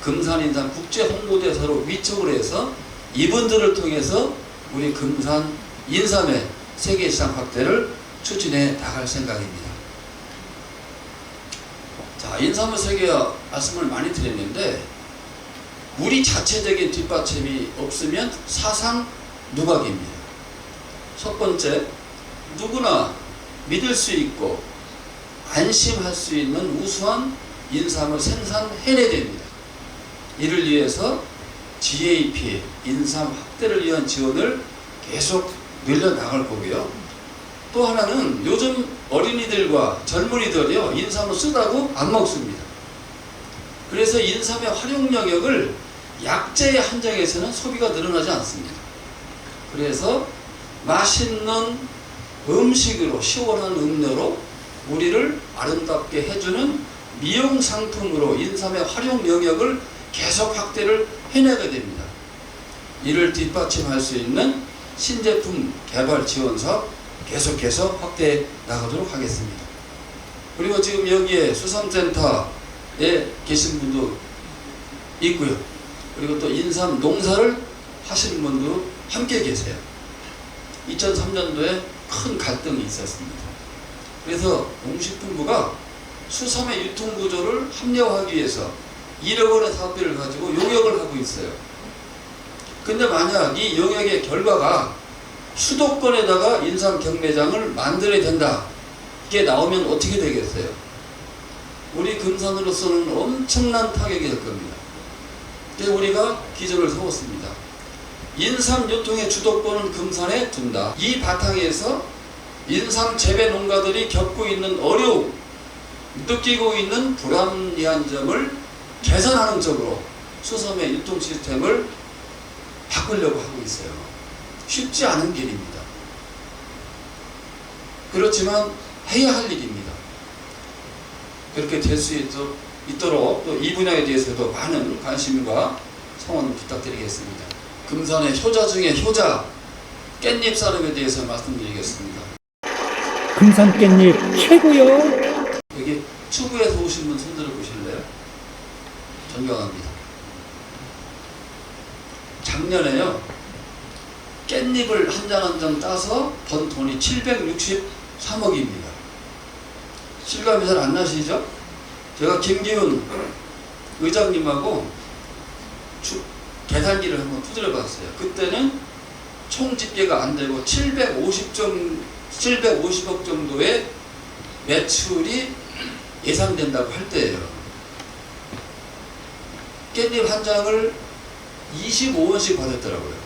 금산인삼 국제 홍보대사로 위촉을 해서 이분들을 통해서 우리 금산 인삼의 세계시장 확대를 추진해 나갈 생각입니다. 자, 인삼의 세계 말씀을 많이 드렸는데, 우리 자체적인 뒷받침이 없으면 사상 누각입니다. 첫 번째, 누구나 믿을 수 있고 안심할 수 있는 우수한 인삼을 생산해내야 됩니다. 이를 위해서 GAP, 인삼 확대를 위한 지원을 계속 늘려나갈 거고요. 또 하나는 요즘 어린이들과 젊은이들이요, 인삼을 쓰다고 안 먹습니다. 그래서 인삼의 활용 영역을 약재에 한정해서는 소비가 늘어나지 않습니다. 그래서 맛있는 음식으로, 시원한 음료로 우리를 아름답게 해주는 미용 상품으로 인삼의 활용 영역을 계속 확대를 해내게 됩니다. 이를 뒷받침할 수 있는 신제품 개발 지원 사업 계속해서 확대해 나가도록 하겠습니다. 그리고 지금 여기에 수산센터에 계신 분도 있고요. 그리고 또 인삼 농사를 하시는 분도 함께 계세요. 2003년도에 큰 갈등이 있었습니다. 그래서 농식품부가 수삼의 유통구조를 합리화하기 위해서 1억 원의 사업비를 가지고 용역을 하고 있어요. 근데 만약 이 용역의 결과가 수도권에다가 인삼 경매장을 만들어야 된다, 이게 나오면 어떻게 되겠어요? 우리 금산으로서는 엄청난 타격이 될 겁니다. 그래서 우리가 기조를 세웠습니다. 인삼 유통의 주도권은 금산에 둔다. 이 바탕에서 인삼 재배 농가들이 겪고 있는 어려움, 느끼고 있는 불합리한 점을 개선하는 쪽으로 수섬의 유통 시스템을 바꾸려고 하고 있어요. 쉽지 않은 길입니다. 그렇지만 해야 할 일입니다. 그렇게 될 수 있도록 또 이 분야에 대해서도 많은 관심과 성원 부탁드리겠습니다. 금산의 효자 중에 효자, 깻잎 산업에 대해서 말씀드리겠습니다. 금산 깻잎 최고요. 여기 추구에서 오신 분 손들어 보실래요? 존경합니다. 작년에요, 깻잎을 한 장 한 장 따서 번 돈이 763억입니다. 실감이 잘 안 나시죠? 제가 김기훈 의장님하고 계산기를 한번 두드려 봤어요. 그때는 총 집계가 안 되고 750억 정도의 매출이 예상된다고 할 때예요. 깻잎 한 장을 25원씩 받았더라고요.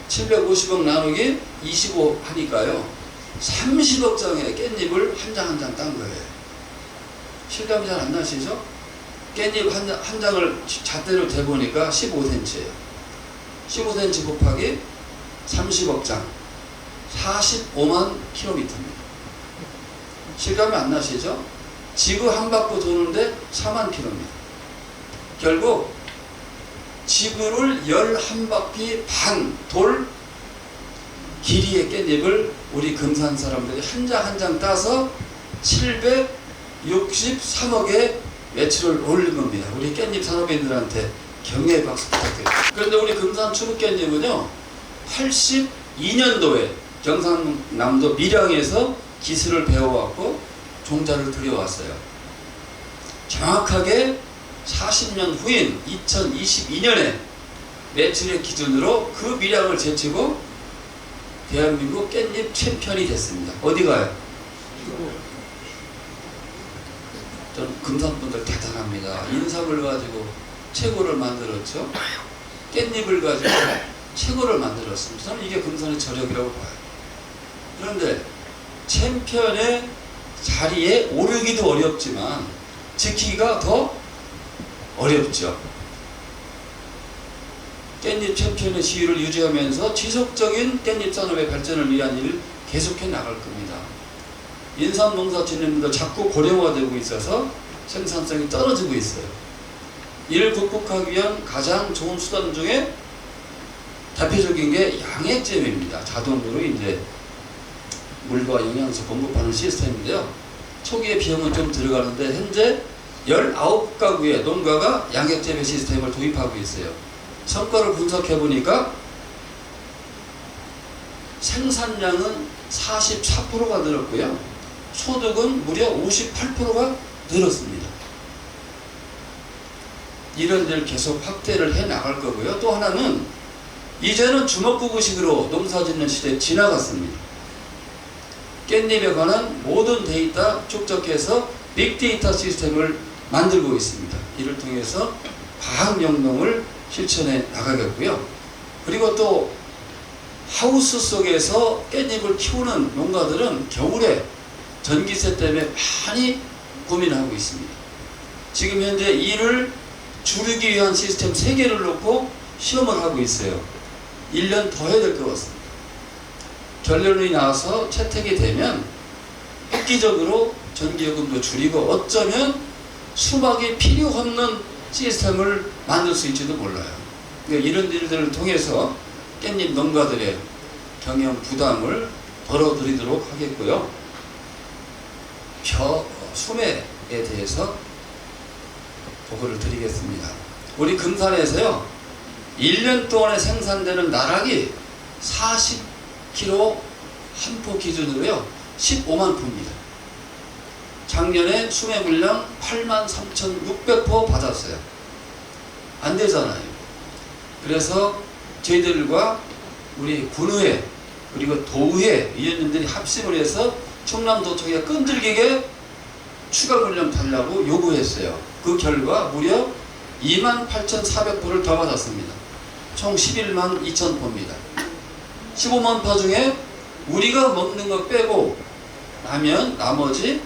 750억 나누기 25 하니까요, 30억 장의 깻잎을 한 장 한 장 딴 거예요. 실감이 잘 안 나시죠? 깻잎 한 장을 잣대로 대보니까 15cm예요. 15cm 곱하기 30억 장, 45만 킬로미터입니다. 실감이 안 나시죠? 지구 한 바퀴 도는데 4만 킬로미터. 결국 지구를 11바퀴 반 돌 길이의 깻잎을 우리 금산 사람들이 한 장 한 장 따서 763억의 매출을 올린 겁니다. 우리 깻잎 산업인들한테 경애의 박수 부탁드립니다. 그런데 우리 금산 추루 깻잎은요, 82년도에 경상남도 밀양에서 기술을 배워왔고 종자를 들여왔어요. 정확하게 40년 후인 2022년에 매출의 기준으로 그 밀양을 제치고 대한민국 깻잎 챔피언이 됐습니다. 어디 가요? 저는 금산분들 대단합니다. 인삼을 가지고 최고를 만들었죠. 깻잎을 가지고 최고를 만들었습니다. 저는 이게 금산의 저력이라고 봐요. 그런데 챔피언의 자리에 오르기도 어렵지만 지키기가 더 어렵죠. 깻잎 챔피언의 지위를 유지하면서 지속적인 깻잎 산업의 발전을 위한 일을 계속해 나갈 겁니다. 인삼 농사 짓는 분들 자꾸 고령화되고 있어서 생산성이 떨어지고 있어요. 이를 극복하기 위한 가장 좋은 수단 중에 대표적인 게 양액재배입니다. 자동으로 이제 물과 영양소 공급하는 시스템인데요. 초기에 비용은 좀 들어가는데 현재 19가구의 농가가 양액재배 시스템을 도입하고 있어요. 성과를 분석해 보니까 생산량은 44%가 늘었고요. 소득은 무려 58%가 늘었습니다. 이런 데를 계속 확대를 해 나갈 거고요. 또 하나는 이제는 주먹구구식으로 농사 짓는 시대에 지나갔습니다. 깻잎에 관한 모든 데이터 축적해서 빅데이터 시스템을 만들고 있습니다. 이를 통해서 과학영농을 실천해 나가겠고요. 그리고 또 하우스 속에서 깻잎을 키우는 농가들은 겨울에 전기세 때문에 많이 고민하고 있습니다. 지금 현재 이를 줄이기 위한 시스템 3개를 놓고 시험을 하고 있어요. 1년 더 해야 될 것 같습니다. 결론이 나와서 채택이 되면 획기적으로 전기요금도 줄이고 어쩌면 수박이 필요 없는 시스템을 만들 수 있지도 몰라요. 그러니까 이런 일들을 통해서 깻잎 농가들의 경영 부담을 덜어드리도록 하겠고요. 소매에 대해서 보고를 드리겠습니다. 우리 금산에서요, 1년 동안에 생산되는 나락이 40kg 한 포 기준으로요 15만 포입니다. 작년에 수매 물량 83,600포 받았어요. 안 되잖아요. 그래서 저희들과 우리 군의회 그리고 도의회 위원님들이 합심을 해서 충남도청에 끈질기게 추가 물량 달라고 요구했어요. 그 결과 무려 28,400포를 더 받았습니다. 총 11만 2천 포입니다. 15만 포 중에 우리가 먹는 거 빼고 나면 나머지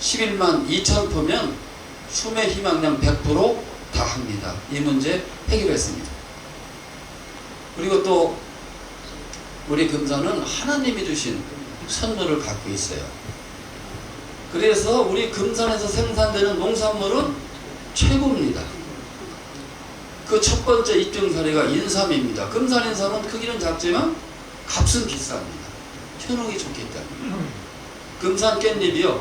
11만 2천 포면 수매 희망량 100% 다 합니다. 이 문제 해결했습니다. 그리고 또 우리 금산은 하나님이 주신 선물을 갖고 있어요. 그래서 우리 금산에서 생산되는 농산물은 최고입니다. 그 첫 번째 입증 사례가 인삼입니다. 금산 인삼은 크기는 작지만 값은 비쌉니다. 효능이 좋기 때문에. 금산 깻잎이요.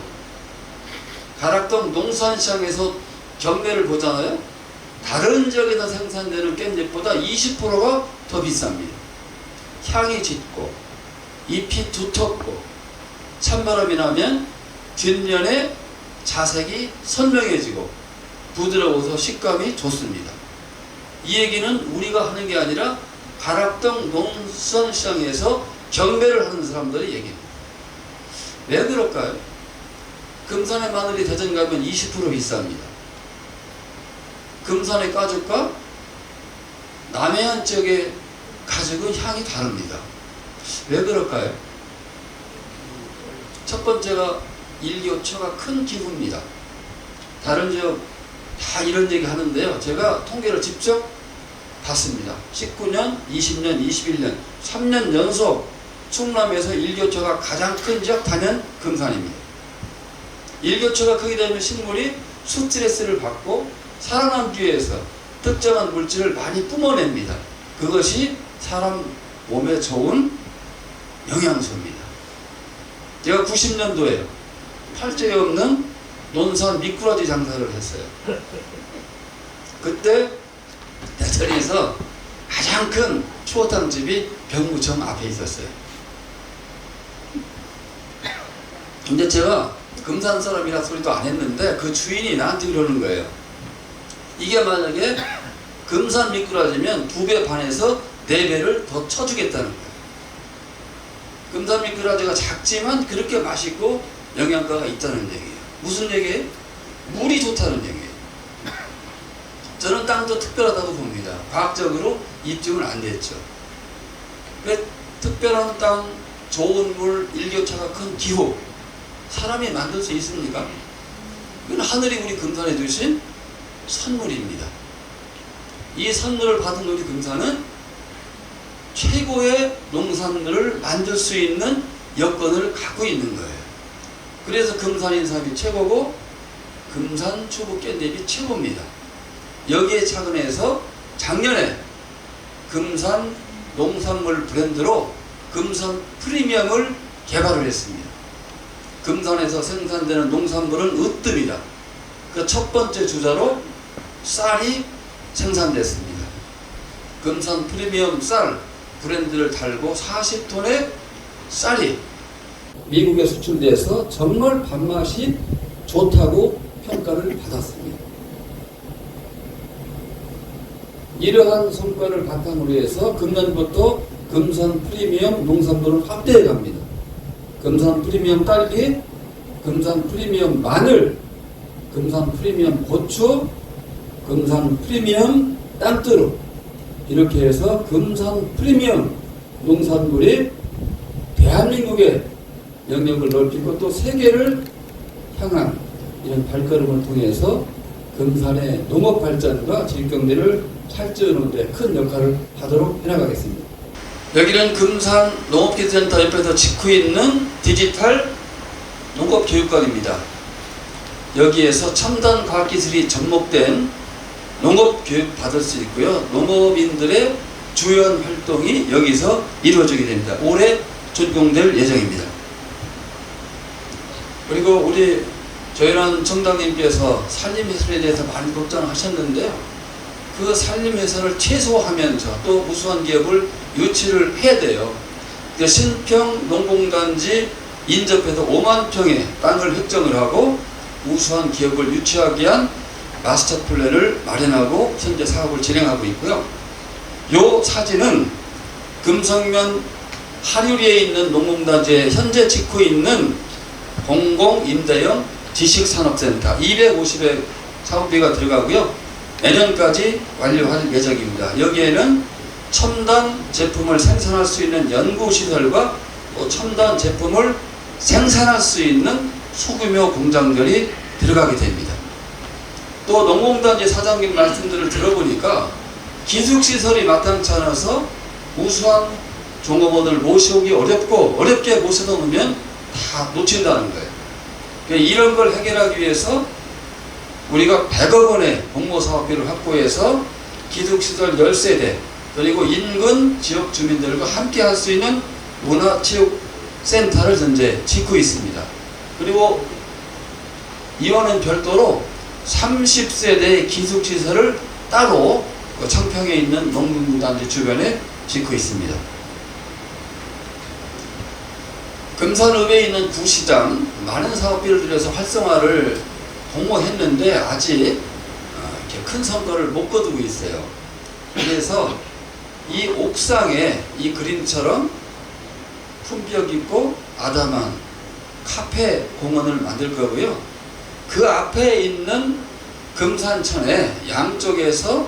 가락동 농산시장에서 경매를 보잖아요. 다른 지역에서 생산되는 깻잎보다 20%가 더 비쌉니다. 향이 짙고 잎이 두텁고 찬바람이 나면 뒷면에 자색이 선명해지고 부드러워서 식감이 좋습니다. 이 얘기는 우리가 하는 게 아니라 가락동 농산시장에서 경매를 하는 사람들의 얘기입니다. 왜 그럴까요? 금산의 마늘이 대전 가면 20% 비쌉니다. 금산의 가죽과 남해안 지역의 가죽은 향이 다릅니다. 왜 그럴까요? 첫 번째가 일교차가 큰 기후입니다. 다른 지역 다 이런 얘기 하는데요. 제가 통계를 직접 봤습니다. 19년, 20년, 21년 3년 연속 충남에서 일교차가 가장 큰 지역 단연 금산입니다. 일교차가 크게 되면 식물이 스트레스를 받고 살아남기 위해서 특정한 물질을 많이 뿜어냅니다. 그것이 사람 몸에 좋은 영양소입니다. 제가 90년도에 팔자에 없는 논산 미꾸라지 장사를 했어요. 그때 대전에서 가장 큰 추어탕집이 병무청 앞에 있었어요. 근데 제가 금산 사람이라 소리도 안 했는데 그 주인이 나한테 그러는 거예요. 이게 만약에 금산 미꾸라지면 2배 반에서 4배를 더 쳐주겠다는 거예요. 금산 미꾸라지가 작지만 그렇게 맛있고 영양가가 있다는 얘기예요. 무슨 얘기예요? 물이 좋다는 얘기예요. 저는 땅도 특별하다고 봅니다. 과학적으로 입증은 안 됐죠. 왜 특별한 땅, 좋은 물, 일교차가 큰 기후 사람이 만들 수 있습니까? 이건 하늘이 우리 금산에 주신 선물입니다. 이 선물을 받은 우리 금산은 최고의 농산물을 만들 수 있는 여건을 갖고 있는 거예요. 그래서 금산 인삼이 최고고 금산 초보 깻잎이 최고입니다. 여기에 착안해서 작년에 금산 농산물 브랜드로 금산 프리미엄을 개발을 했습니다. 금산에서 생산되는 농산물은 으뜸이다. 그 첫 번째 주자로 쌀이 생산됐습니다. 금산 프리미엄 쌀 브랜드를 달고 40톤의 쌀이 미국에 수출돼서 정말 밥맛이 좋다고 평가를 받았습니다. 이러한 성과를 바탕으로 해서 금년부터 금산 프리미엄 농산물을 확대해 갑니다. 금산 프리미엄 딸기, 금산 프리미엄 마늘, 금산 프리미엄 고추, 금산 프리미엄 땅두루 이렇게 해서 금산 프리미엄 농산물이 대한민국의 영역을 넓히고 또 세계를 향한 이런 발걸음을 통해서 금산의 농업 발전과 지역경제를 살찌우는 데 큰 역할을 하도록 해나가겠습니다. 여기는 금산 농업기술센터 옆에서 짓고 있는 디지털 농업교육관입니다. 여기에서 첨단 과학기술이 접목된 농업교육 받을 수 있고요. 농업인들의 주요한 활동이 여기서 이루어지게 됩니다. 올해 준공될 예정입니다. 그리고 우리 조현환 청장님께서 산림미술에 대해서 많이 걱정하셨는데요. 그 산림 훼손을 최소화하면서 또 우수한 기업을 유치를 해야 돼요. 신평 농공단지 인접해서 5만 평의 땅을 획정을 하고 우수한 기업을 유치하기 위한 마스터 플랜을 마련하고 현재 사업을 진행하고 있고요. 요 사진은 금성면 하류리에 있는 농공단지에 현재 짓고 있는 공공임대형 지식산업센터 250의 사업비가 들어가고요. 내년까지 완료할 예정입니다. 여기에는 첨단 제품을 생산할 수 있는 연구시설과 또 첨단 제품을 생산할 수 있는 소규모 공장들이 들어가게 됩니다. 또 농공단지 사장님 말씀들을 들어보니까 기숙시설이 마땅치 않아서 우수한 종업원을 모셔오기 어렵고 어렵게 모셔다 놓으면 다 놓친다는 거예요. 그러니까 이런 걸 해결하기 위해서 우리가 100억 원의 공모사업비를 확보해서 기숙시설 10세대 그리고 인근 지역 주민들과 함께 할 수 있는 문화체육센터를 현재 짓고 있습니다. 그리고 이와는 별도로 30세대의 기숙시설을 따로 청평에 있는 농공단지 주변에 짓고 있습니다. 금산읍에 있는 구시장 많은 사업비를 들여서 활성화를 공모했는데 아직 이렇게 큰 성과를 못 거두고 있어요. 그래서 이 옥상에 이 그림처럼 품격 있고 아담한 카페 공원을 만들 거고요. 그 앞에 있는 금산천에 양쪽에서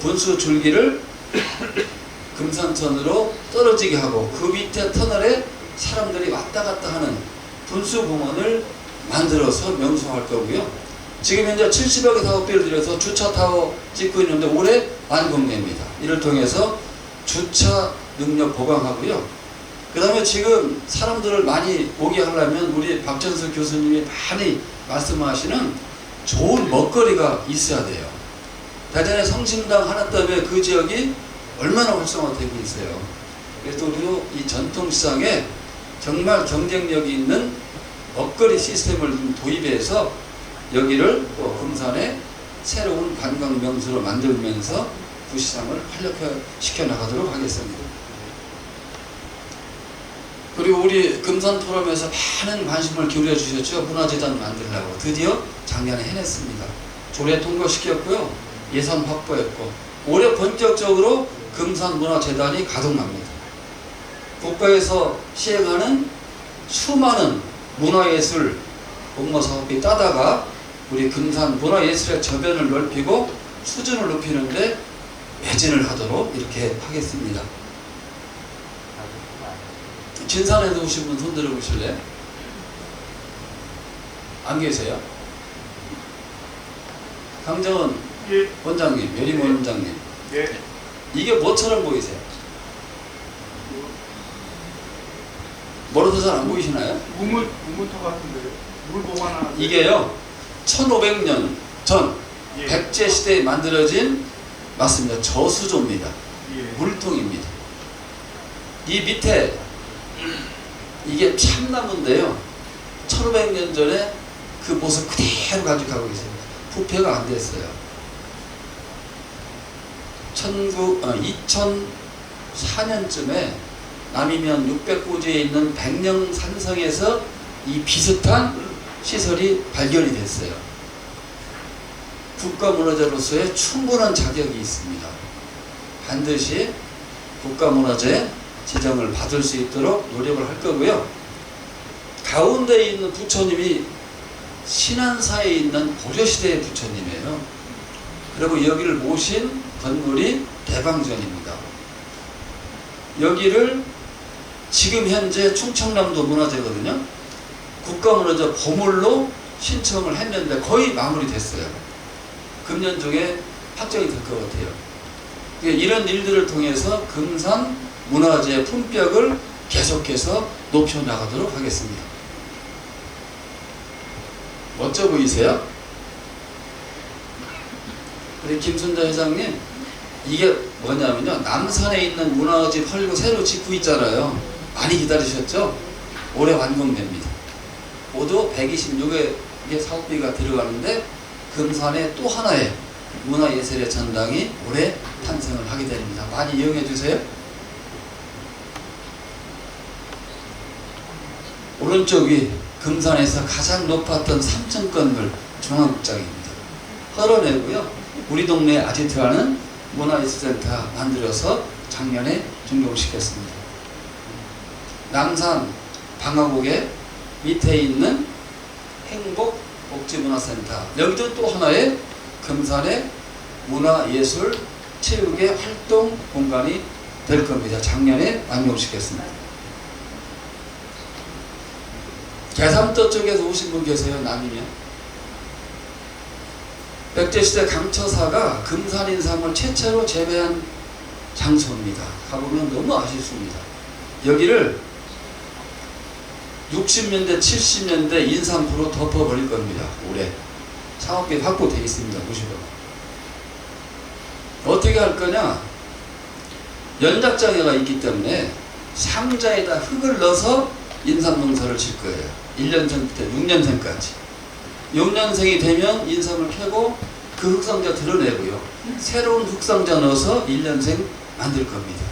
분수 줄기를 금산천으로 떨어지게 하고 그 밑에 터널에 사람들이 왔다 갔다 하는 분수 공원을 만들어서 명소할 거고요. 지금 현재 70억의 사업비를 들여서 주차 타워 짓고 있는데 올해 완공됩니다. 이를 통해서 주차 능력 보강하고요. 그 다음에 지금 사람들을 많이 오게 하려면 우리 박전수 교수님이 많이 말씀하시는 좋은 먹거리가 있어야 돼요. 대전의 성심당 하나 때문에 그 지역이 얼마나 활성화되고 있어요. 그래서 우리도 이 전통시장에 정말 경쟁력이 있는 먹거리 시스템을 도입해서 여기를 또 금산에 새로운 관광 명소로 만들면서 구시장을 활력시켜 나가도록 하겠습니다. 그리고 우리 금산 포럼에서 많은 관심을 기울여 주셨죠. 문화재단 만들려고 드디어 작년에 해냈습니다. 조례 통과시켰고요. 예산 확보했고 올해 본격적으로 금산문화재단이 가동합니다. 국가에서 시행하는 수많은 문화예술 공모사업비 따다가 우리 금산 문화예술의 저변을 넓히고 수준을 높이는데 매진을 하도록 이렇게 하겠습니다. 진산에서 오신 분 손 들어보실래요? 안 계세요? 강정은 예. 원장님, 여림 원장님. 예. 이게 뭐처럼 보이세요? 멀어서 잘 안 보이시나요? 우문터 같은데요. 물 보관하는. 이게요, 1500년 전 예. 백제 시대에 만들어진 맞습니다. 저수조입니다. 예. 물통입니다. 이 밑에 이게 참나무인데요. 1500년 전에 그 모습 그대로 가지고 가고 있습니다. 부패가 안 됐어요. 2004년쯤에 남이면 600고지에 있는 백령산성에서 이 비슷한 시설이 발견이 됐어요. 국가문화재로서의 충분한 자격이 있습니다. 반드시 국가문화재 지정을 받을 수 있도록 노력을 할 거고요. 가운데 있는 부처님이 신안사에 있는 고려시대의 부처님이에요. 그리고 여기를 모신 건물이 대방전입니다. 여기를 지금 현재 충청남도 문화재거든요. 국가문화재 보물로 신청을 했는데 거의 마무리됐어요. 금년 중에 확정이 될 것 같아요. 이런 일들을 통해서 금산 문화재의 품격을 계속해서 높여나가도록 하겠습니다. 멋져 보이세요? 우리 김순자 회장님, 이게 뭐냐면요, 남산에 있는 문화집 헐고 새로 짓고 있잖아요. 많이 기다리셨죠? 올해 완공됩니다. 모두 126의 사업비가 들어가는데 금산에 또 하나의 문화예술의 전당이 올해 탄생을 하게 됩니다. 많이 이용해 주세요. 오른쪽 위 금산에서 가장 높았던 3층 건물 중앙극장입니다. 헐어내고요. 우리 동네 아지트라는 문화예술센터 만들어서 작년에 준공시켰습니다. 남산 방화곡의 밑에 있는 행복복지문화센터, 여기도 또 하나의 금산의 문화예술 체육의 활동 공간이 될 겁니다. 작년에 완공시켰습니다. 계산도 쪽에서 오신 분 계세요? 남이면 백제시대 강처사가 금산 인삼을 최초로 재배한 장소입니다. 가보면 너무 아쉽습니다. 여기를 60년대 70년대 인삼포로 덮어버릴 겁니다. 올해 사업비 확보되어 있습니다. 50억. 어떻게 할 거냐, 연작장애가 있기 때문에 상자에다 흙을 넣어서 인삼 농사를 질 거예요. 1년 전부터 6년생까지. 6년생이 되면 인삼을 캐고 그 흙상자 드러내고요. 새로운 흙상자 넣어서 1년생 만들 겁니다.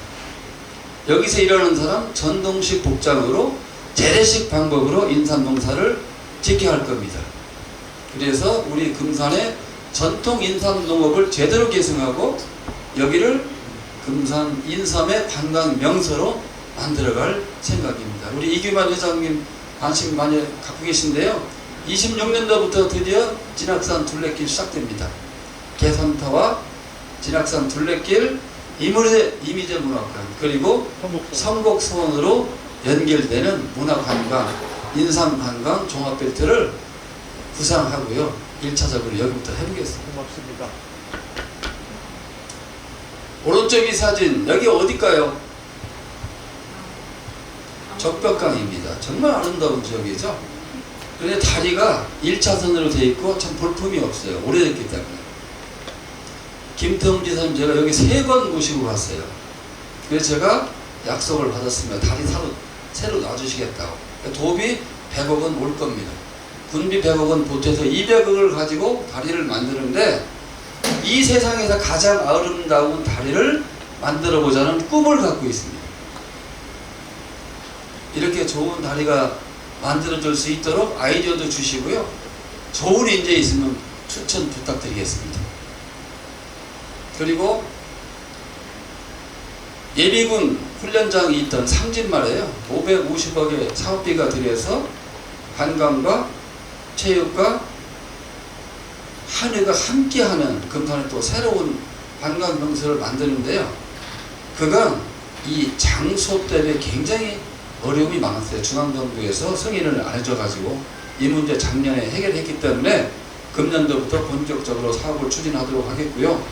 여기서 일하는 사람 전동식 복장으로 재래식 방법으로 인삼 농사를 짓게 할 겁니다. 그래서 우리 금산의 전통 인삼 농업을 제대로 계승하고 여기를 금산 인삼의 관광 명소로 만들어갈 생각입니다. 우리 이규만 회장님 관심 많이 갖고 계신데요. 26년도부터 드디어 진학산 둘레길 시작됩니다. 개선터와 진학산 둘레길, 이미재 문화관, 그리고 성곡소원으로 연결되는 문화관광, 인삼관광 종합벨트를 구상하고요. 1차적으로 여기부터 해보겠습니다. 고맙습니다. 오른쪽 이 사진, 여기 어딜까요? 적벽강입니다. 정말 아름다운 지역이죠. 그런데 다리가 1차선으로 되어 있고 참 볼품이 없어요. 오래됐기 때문에. 김태웅 지사님 제가 여기 3번 모시고 갔어요. 그래서 제가 약속을 받았습니다. 다리 새로 놔주시겠다고. 도비 100억 원 올 겁니다. 군비 100억 원 보태서 200억을 가지고 다리를 만드는데 이 세상에서 가장 아름다운 다리를 만들어 보자는 꿈을 갖고 있습니다. 이렇게 좋은 다리가 만들어질 수 있도록 아이디어도 주시고요. 좋은 인재 있으면 추천 부탁드리겠습니다. 그리고 예비군 훈련장이 있던 상진말에요. 550억의 사업비가 들여서 관광과 체육과 한해가 함께하는 금산에 또 새로운 관광 명소를 만드는데요. 그간 이 장소 때문에 굉장히 어려움이 많았어요. 중앙정부에서 승인을 안 해줘가지고 이 문제 작년에 해결했기 때문에 금년도부터 본격적으로 사업을 추진하도록 하겠고요.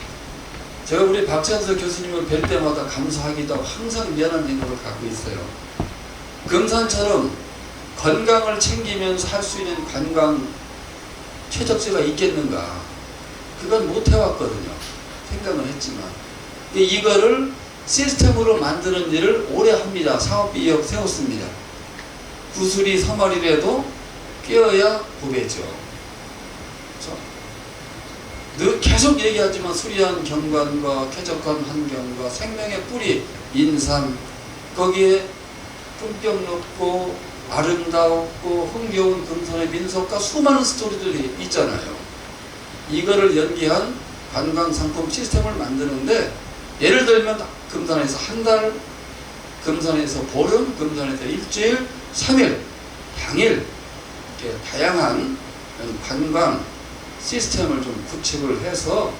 제가 우리 박찬석 교수님을 뵐 때마다 감사하기도 하고 항상 미안한 생각을 갖고 있어요. 금산처럼 건강을 챙기면서 할 수 있는 관광 최적지가 있겠는가. 그건 못 해왔거든요. 생각은 했지만. 이거를 시스템으로 만드는 일을 오래 합니다. 사업비 2억 세웠습니다. 구슬이 3알이라도 끼어야 보배죠. 늘 계속 얘기하지만 수리한 경관과 쾌적한 환경과 생명의 뿌리 인삼, 거기에 품격 높고 아름답고 흥겨운 금산의 민속과 수많은 스토리들이 있잖아요. 이거를 연기한 관광상품 시스템을 만드는데 예를 들면 금산에서 한 달, 금산에서 보름, 금산에서 일주일, 3일, 당일 이렇게 다양한 관광 시스템을 좀 구축을 해서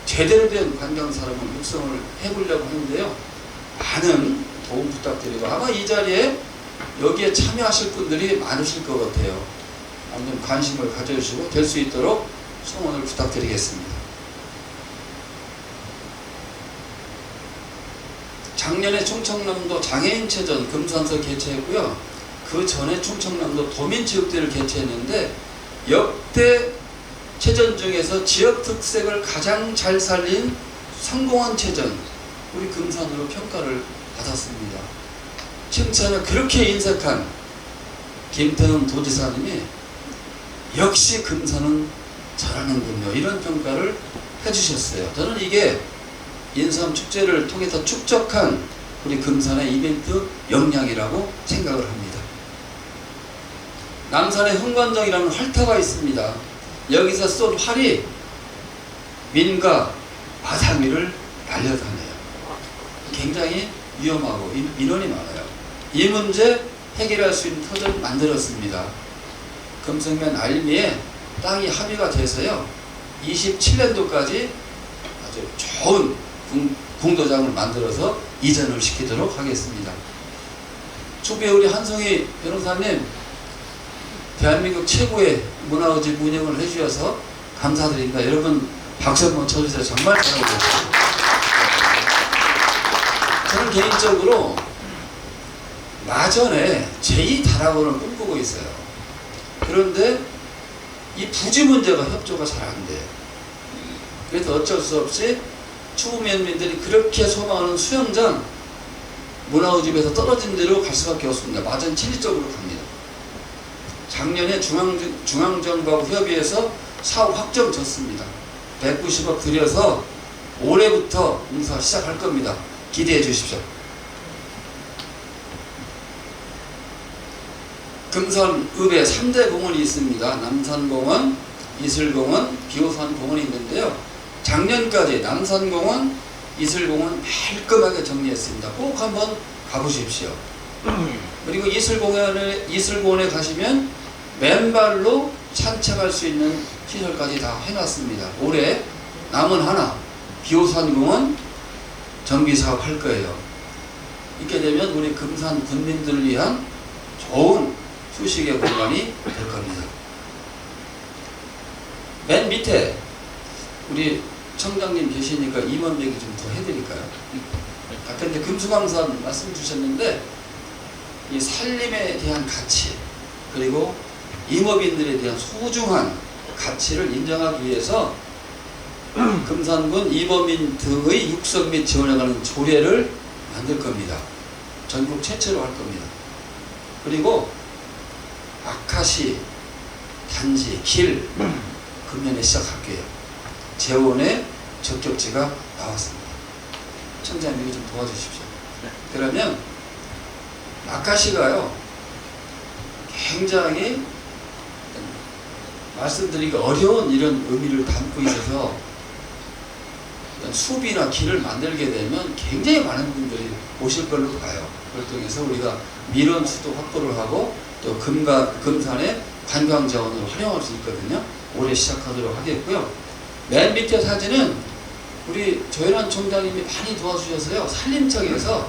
제대로 된 관광 사람을 육성을 해보려고 하는데요. 많은 도움 부탁드리고 아마 이 자리에 여기에 참여하실 분들이 많으실 것 같아요. 아무튼 관심을 가져주시고 될 수 있도록 성원을 부탁드리겠습니다. 작년에 충청남도 장애인체전 금산서 개최했고요. 그 전에 충청남도 도민체육대회를 개최했는데 역대 체전 중에서 지역 특색을 가장 잘 살린 성공한 체전, 우리 금산으로 평가를 받았습니다. 칭찬을 그렇게 인색한 김태훈 도지사님이 역시 금산은 잘하는군요. 이런 평가를 해주셨어요. 저는 이게 인삼 축제를 통해서 축적한 우리 금산의 이벤트 역량이라고 생각을 합니다. 남산에 흥관정이라는 활터가 있습니다. 여기서 쏜 활이 민가 마상위를 날려다녀요. 굉장히 위험하고 민원이 많아요. 이 문제 해결할 수 있는 터전을 만들었습니다. 금성면 알미에 땅이 합의가 돼서요 27년도까지 아주 좋은 공도장을 만들어서 이전을 시키도록 하겠습니다. 축배 우리 한송이 변호사님 대한민국 최고의 문화의 집 운영을 해주셔서 감사드립니다. 여러분 박수 한번 쳐주세요. 정말 잘하고 계십니다. 저는 개인적으로 마전에 제2다락원을 꿈꾸고 있어요. 그런데 이 부지 문제가 협조가 잘 안 돼요. 그래서 어쩔 수 없이 추구면민들이 그렇게 소망하는 수영장 문화의 집에서 떨어진 데로 갈 수밖에 없습니다. 마전 진리 쪽으로 갑니다. 작년에 중앙정부하고 협의해서 사업 확정 졌습니다. 190억 들여서 올해부터 공사 시작할 겁니다. 기대해 주십시오. 금산읍에 3대 공원이 있습니다. 남산공원, 이슬공원, 비호산공원이 있는데요. 작년까지 남산공원, 이슬공원 깔끔하게 정리했습니다. 꼭 한번 가보십시오. 그리고 이슬공원에 가시면 맨발로 산책할 수 있는 시설까지 다 해놨습니다. 올해 남은 하나 비호산공원 정비사업 할 거예요. 이렇게 되면 우리 금산 군민들을 위한 좋은 휴식의 공간이 될 겁니다. 맨 밑에 우리 청장님 계시니까 임원백이 좀 더 해드릴까요? 아까 이제 금수강산 말씀 주셨는데 이 살림에 대한 가치 그리고 임업인들에 대한 소중한 가치를 인정하기 위해서 금산군 임업인 등의 육성 및 지원에 관한 조례를 만들 겁니다. 전국 최초로 할 겁니다. 그리고 아카시, 단지, 길 금년에 시작할게요. 재원의 적격지가 나왔습니다. 청장님 좀 도와주십시오. 그러면 아카시가요 굉장히 말씀드리기 어려운 이런 의미를 담고 있어서 숲이나 길을 만들게 되면 굉장히 많은 분들이 오실 걸로 봐요. 그걸 통해서 우리가 민원 수도 확보를 하고 또 금산의 관광 자원으로 활용할 수 있거든요. 올해 시작하도록 하겠고요. 맨 밑에 사진은 우리 조현환 총장님이 많이 도와주셔서요. 산림청에서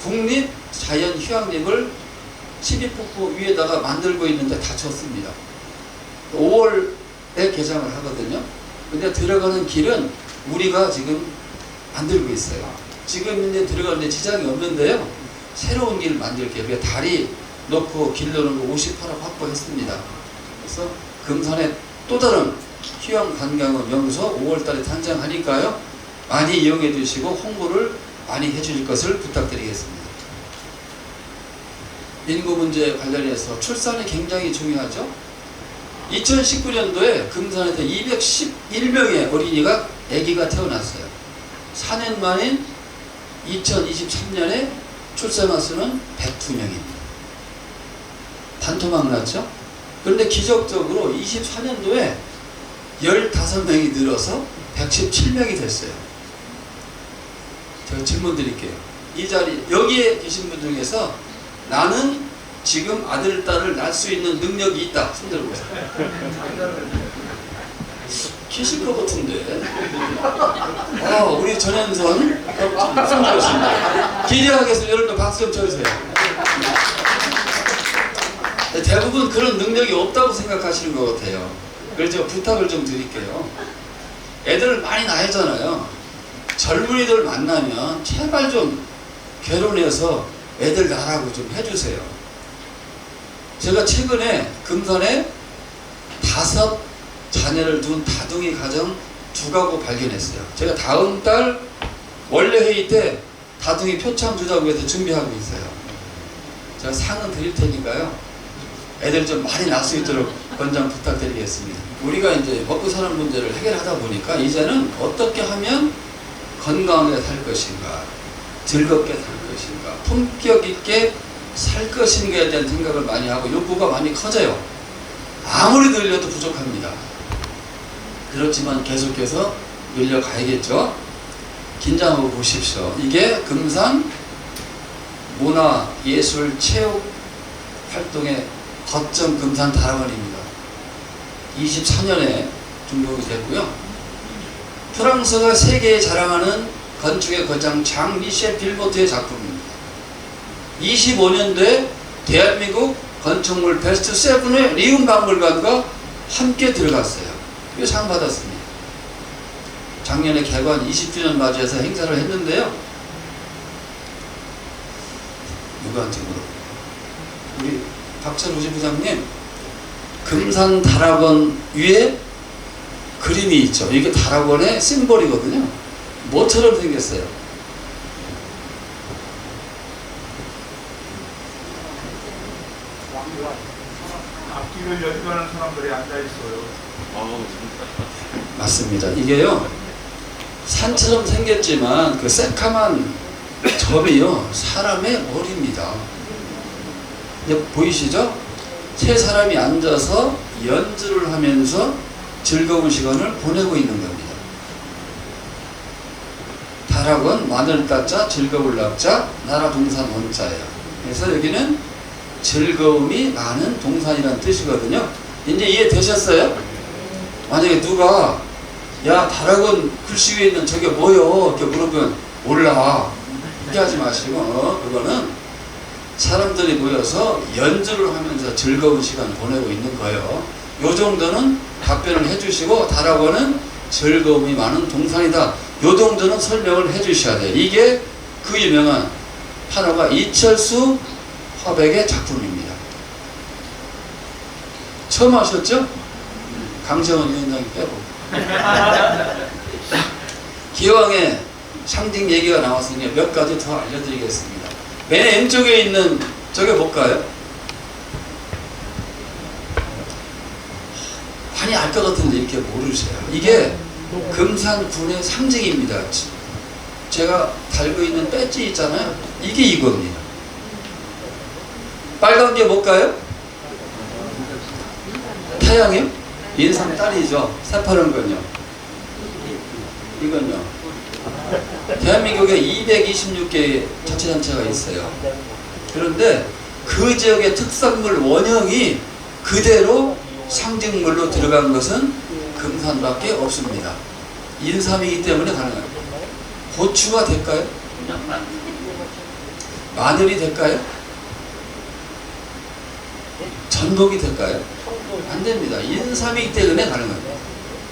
국립자연휴양림을 12폭포 위에다가 만들고 있는데 다쳤습니다. 5월에 개장을 하거든요. 근데 들어가는 길은 우리가 지금 만들고 있어요. 지금 이제 들어가는데 지장이 없는데요. 새로운 길을 만들게요. 우리가 다리 놓고 길 놓는 거 58억 확보했습니다. 그래서 금산에 또 다른 휴양 관광의 명소 5월달에 탄생하니까요. 많이 이용해 주시고 홍보를 많이 해 주실 것을 부탁드리겠습니다. 인구 문제 관련해서 출산이 굉장히 중요하죠. 2019년도에 금산에서 211명의 어린이가 아기가 태어났어요. 4년 만인 2023년에 출산화 수는 102명입니다. 반토막 났죠? 그런데 기적적으로 24년도에 15명이 늘어서 117명이 됐어요. 제가 질문 드릴게요. 이 자리, 여기에 계신 분 중에서 나는 지금 아들, 딸을 낳을 수 있는 능력이 있다. 손 들어보세요. 계실 것 같은데. 우리 전현선 손 들었습니다. 기대하겠습니다. 여러분들 박수 좀 쳐주세요. 대부분 그런 능력이 없다고 생각하시는 것 같아요. 그래서 제가 부탁을 좀 드릴게요. 애들을 많이 낳잖아요. 젊은이들 만나면 제발 좀 결혼해서 애들 낳으라고 좀 해주세요. 제가 최근에 금산에 5 자녀를 둔 다둥이 가정 2가구 발견했어요. 제가 다음 달 원래 회의 때 다둥이 표창 주자고 해서 준비하고 있어요. 제가 상은 드릴 테니까요. 애들 좀 많이 낳을 수 있도록 권장 부탁드리겠습니다. 우리가 이제 먹고 사는 문제를 해결하다 보니까 이제는 어떻게 하면 건강하게 살 것인가, 즐겁게 살 것인가, 품격 있게 살 것인가에 대한 생각을 많이 하고 욕구가 많이 커져요. 아무리 늘려도 부족합니다. 그렇지만 계속해서 늘려가야겠죠. 긴장하고 보십시오. 이게 금산 문화, 예술, 체육 활동의 거점 금산 다락원입니다. 24년에 등록이 됐고요. 프랑스가 세계에 자랑하는 건축의 거장 장 미셸 빌보트의 작품입니다. 25년도에 대한민국 건축물 베스트 7의 리움 박물관과 함께 들어갔어요. 이 상 받았습니다. 작년에 개관 20주년 맞이해서 행사를 했는데요. 누구한테 물어? 우리 박철우 부장님, 금산 다락원 위에 그림이 있죠. 이게 다락원의 심볼이거든요. 뭐처럼 생겼어요? 앞길을 연주하는 사람들이 앉아있어요. 맞습니다. 이게요, 산처럼 생겼지만 그 새카만 점이요, 사람의 머리입니다. 이제 보이시죠? 세 사람이 앉아서 연주를 하면서 즐거운 시간을 보내고 있는 겁니다. 다락원 마늘 따자 즐거울 낙자 나라 동산 원자예요. 그래서 여기는 즐거움이 많은 동산이라는 뜻이거든요. 이제 이해되셨어요? 만약에 누가 야 다락원 글씨 위에 있는 저게 뭐요? 이렇게 물어보면 몰라. 이렇게 하지 마시고 그거는 사람들이 모여서 연주를 하면서 즐거운 시간 보내고 있는 거예요. 요 정도는 답변을 해주시고 다락원은 즐거움이 많은 동산이다. 요 정도는 설명을 해주셔야 돼요. 이게 그 유명한 판화가 이철수 화백의 작품입니다. 처음 하셨죠? 강정원 위원장이 빼고. 기왕에 상징 얘기가 나왔으니 몇 가지 더 알려드리겠습니다. 맨 왼쪽에 있는 저게 뭘까요? 많이 알 것 같은데 이렇게 모르세요. 이게 금산군의 상징입니다. 제가 달고 있는 배지 있잖아요. 이게 이겁니다. 빨간 게 뭘까요? 태양이요? 인삼 딸이죠. 새파란 건요. 이건요. 대한민국에 226개의 자치단체가 있어요. 그런데 그 지역의 특산물 원형이 그대로 상징물로 들어간 것은 금산밖에 없습니다. 인삼이기 때문에 가능합니다. 고추가 될까요? 마늘이 될까요? 전복이 될까요? 안 됩니다. 인삼이기 때문에 가능합니다.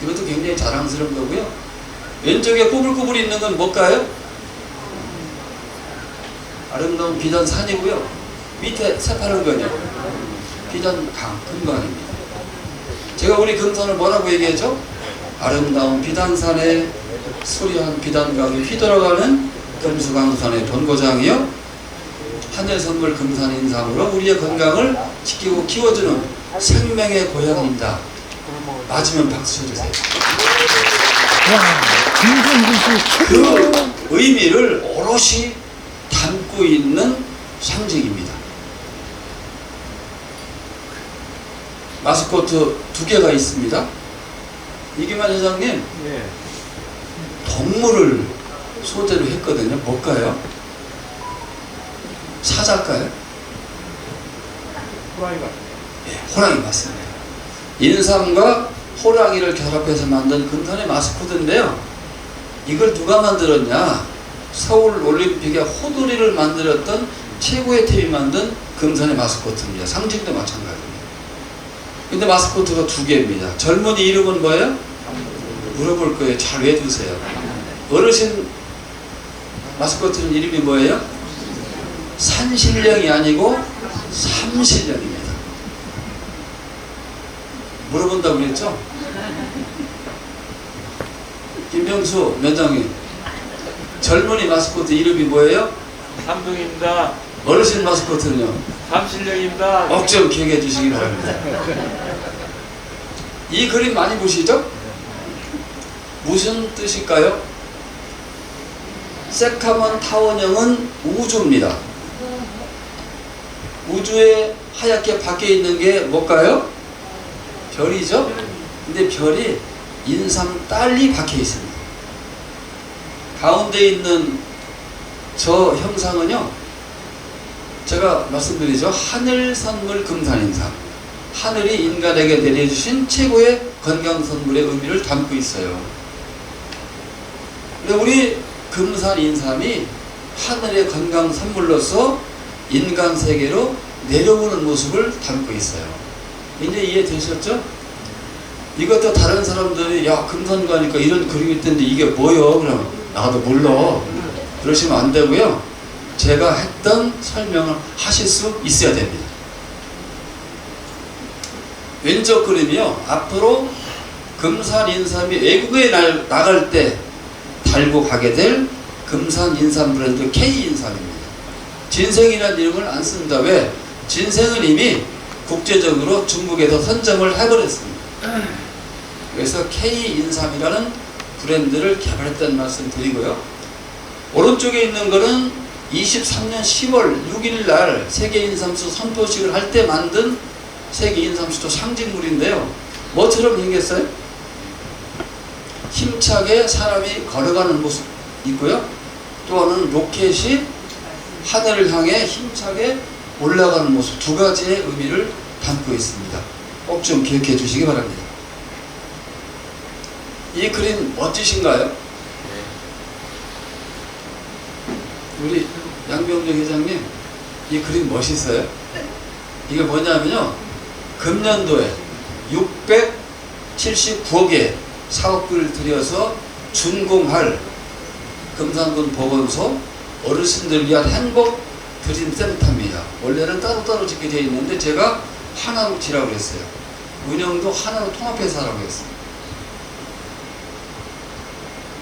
이것도 굉장히 자랑스러운 거고요. 왼쪽에 꾸불꾸불 있는 건 뭘까요? 아름다운 비단산이고요. 밑에 새파란 건요. 비단강, 금강입니다. 제가 우리 금산을 뭐라고 얘기했죠? 아름다운 비단산에 수려한 비단강이 휘돌아가는 금수강산의 본고장이요. 하늘선물 금산 인삼으로 우리의 건강을 지키고 키워주는 생명의 고향입니다. 맞으면 박수 쳐주세요. 그 의미를 오롯이 담고 있는 상징입니다. 마스코트 2개가 있습니다. 이기만 회장님, 동물을 소재로 했거든요. 뭘까요? 사자일까요? 호랑이가. 네, 호랑이 맞습니다. 인삼과 호랑이를 결합해서 만든 금산의 마스코트인데요. 이걸 누가 만들었냐? 서울 올림픽의 호돌이를 만들었던 최고의 팀이 만든 금산의 마스코트입니다. 상징도 마찬가지입니다. 근데 마스코트가 2개입니다. 젊은이 이름은 뭐예요? 물어볼 거예요. 잘 외두세요. 어르신 마스코트는 이름이 뭐예요? 산신령이 아니고 삼신령입니다. 물어본다고 그랬죠? 김병수 면장님, 젊은이 마스코트 이름이 뭐예요? 삼둥입니다. 어르신 마스코트는요? 삼신령입니다. 꼭 좀 기억해 주시기 바랍니다. 이 그림 많이 보시죠? 무슨 뜻일까요? 새카만 타원형은 우주입니다. 우주에 하얗게 밖에 있는 게 뭘까요? 별이죠? 근데 별이 인삼 딸이 박혀 있습니다. 가운데 있는 저 형상은요, 제가 말씀드리죠. 하늘 선물 금산인삼. 하늘이 인간에게 내려주신 최고의 건강 선물의 의미를 담고 있어요. 근데 우리 금산인삼이 하늘의 건강 선물로서 인간 세계로 내려오는 모습을 담고 있어요. 이제 이해되셨죠? 이것도 다른 사람들이 야 금산 가니까 이런 그림이 있던데 이게 뭐요? 그러면 나도 몰라. 그러시면 안 되고요. 제가 했던 설명을 하실 수 있어야 됩니다. 왼쪽 그림이요. 앞으로 금산인삼이 외국에 나갈 때 달고 가게 될 금산인삼 브랜드 K인삼입니다. 진생이라는 이름을 안 씁니다. 왜? 진생은 이미 국제적으로 중국에서 선점을 해버렸습니다. 그래서 K인삼이라는 브랜드를 개발했다는 말씀 드리고요. 오른쪽에 있는 거는 23년 10월 6일 날 세계인삼수 선포식을 할 때 만든 세계인삼수도 상징물인데요. 뭐처럼 생겼어요? 힘차게 사람이 걸어가는 모습 있고요. 또 하나는 로켓이 하늘을 향해 힘차게 올라가는 모습, 두 가지의 의미를 담고 있습니다. 꼭 좀 기억해 주시기 바랍니다. 이 그림 멋지신가요? 우리 양병정 회장님, 이 그림 멋있어요? 이게 뭐냐면요, 금년도에 679억의 사업비를 들여서 준공할 금산군 보건소 어르신들 위한 행복 드림 센터입니다. 원래는 따로따로 짓게 되어 있는데 제가 하나로 지라고 했어요. 운영도 하나로 통합해서 하라고 했어요.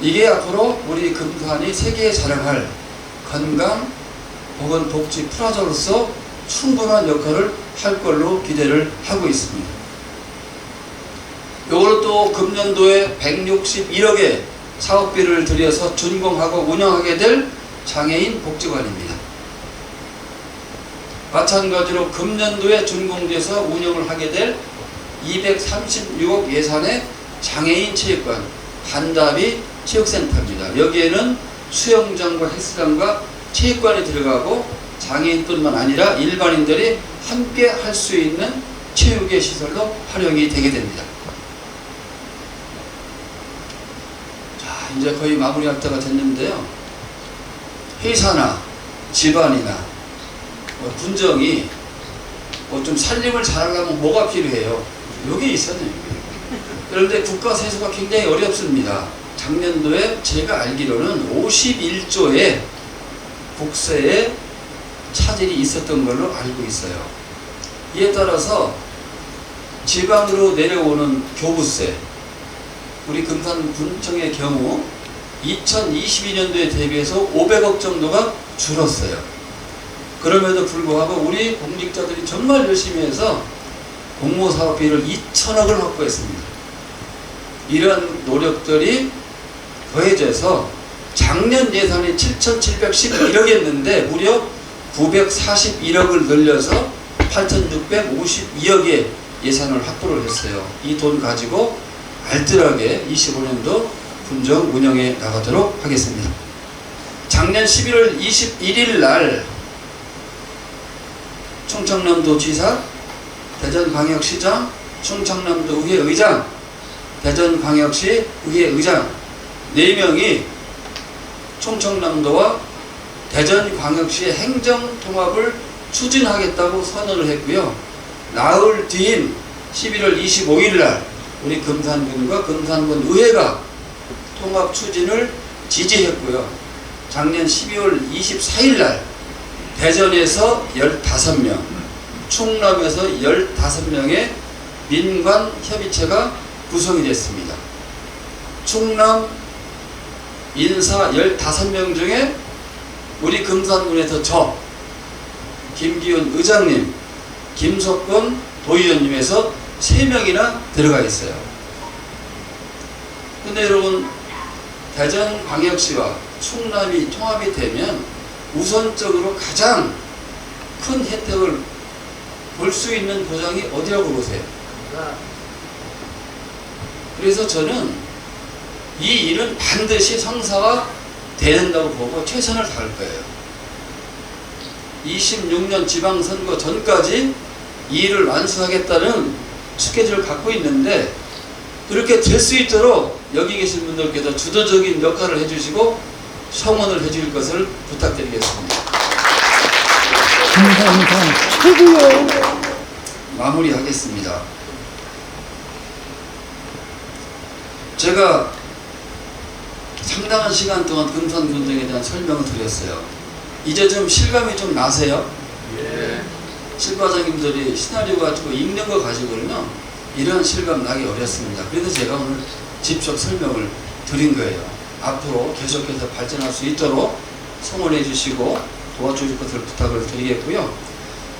이게 앞으로 우리 금산이 세계에 자랑할 건강, 보건, 복지 플라자로서 충분한 역할을 할 걸로 기대를 하고 있습니다. 요걸 또 금년도에 161억의 사업비를 들여서 준공하고 운영하게 될 장애인 복지관입니다. 마찬가지로 금년도에 준공돼서 운영을 하게 될 236억 예산의 장애인 체육관 반다비 체육센터입니다. 여기에는 수영장과 헬스장과 체육관이 들어가고 장애인뿐만 아니라 일반인들이 함께 할 수 있는 체육의 시설로 활용이 되게 됩니다. 자, 이제 거의 마무리할 때가 됐는데요. 회사나 집안이나 군정이 좀 살림을 잘하려면 뭐가 필요해요? 여기 있어요. 그런데 국가 세수가 굉장히 어렵습니다. 작년도에 제가 알기로는 51조의 국세에 차질이 있었던 걸로 알고 있어요. 이에 따라서 지방으로 내려오는 교부세, 우리 금산군청의 경우 2022년도에 대비해서 500억 정도가 줄었어요. 그럼에도 불구하고 우리 공직자들이 정말 열심히 해서 공모사업비를 2천억을 확보했습니다. 이런 노력들이 더해져서 작년 예산이 7,711억이었는데 무려 941억을 늘려서 8,652억의 예산을 확보를 했어요. 이 돈 가지고 알뜰하게 25년도 군정 운영해 나가도록 하겠습니다. 작년 11월 21일 날 충청남도지사, 대전광역시장, 충청남도의회 의장, 대전광역시 의회 의장 4명이 충청남도와 대전광역시의 행정통합을 추진하겠다고 선언을 했고요. 나흘 뒤인 11월 25일 날 우리 금산군과 금산군 의회가 통합 추진을 지지했고요. 작년 12월 24일 날 대전에서 15명, 충남에서 15명의 민관협의체가 구성이 됐습니다. 충남 인사 15명 중에 우리 금산군에서 김기훈 의장님, 김석권 도의원님에서 3명이나 들어가 있어요. 근데 여러분, 대전광역시와 충남이 통합이 되면 우선적으로 가장 큰 혜택을 볼 수 있는 도장이 어디라고 보세요? 그래서 저는 이 일은 반드시 성사가 된다고 보고 최선을 다할 거예요. 26년 지방선거 전까지 이 일을 완수하겠다는 스케줄을 갖고 있는데, 그렇게 될 수 있도록 여기 계신 분들께서 주도적인 역할을 해주시고 성원을 해줄 것을 부탁드리겠습니다. 금산산 최고요. 마무리하겠습니다. 제가 상당한 시간 동안 금산군정에 대한 설명을 드렸어요. 이제 좀 실감이 좀 나세요? 예. 실과장님들이 시나리오 가지고 읽는 거 가지고는요, 이런 실감 나기 어렵습니다. 그래서 제가 오늘 직접 설명을 드린 거예요. 앞으로 계속해서 발전할 수 있도록 성원해 주시고 도와주실 것을 부탁을 드리겠고요.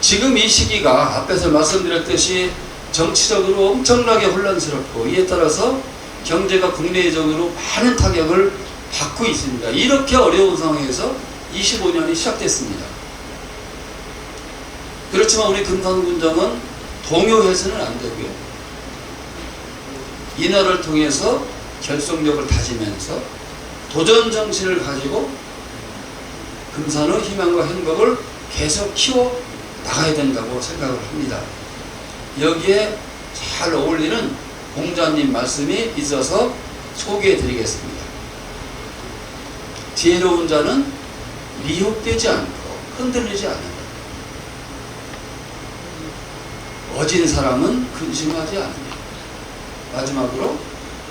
지금 이 시기가 앞에서 말씀드렸듯이 정치적으로 엄청나게 혼란스럽고, 이에 따라서 경제가 국내적으로 많은 타격을 받고 있습니다. 이렇게 어려운 상황에서 25년이 시작됐습니다. 그렇지만 우리 금산군정은 동요해서는 안 되고요. 인하를 통해서 결속력을 다지면서 도전 정신을 가지고 금산의 희망과 행복을 계속 키워 나가야 된다고 생각을 합니다. 여기에 잘 어울리는 공자님 말씀이 있어서 소개해 드리겠습니다. 지혜로운 자는 미혹되지 않고 흔들리지 않는다. 어진 사람은 근심하지 않는다. 마지막으로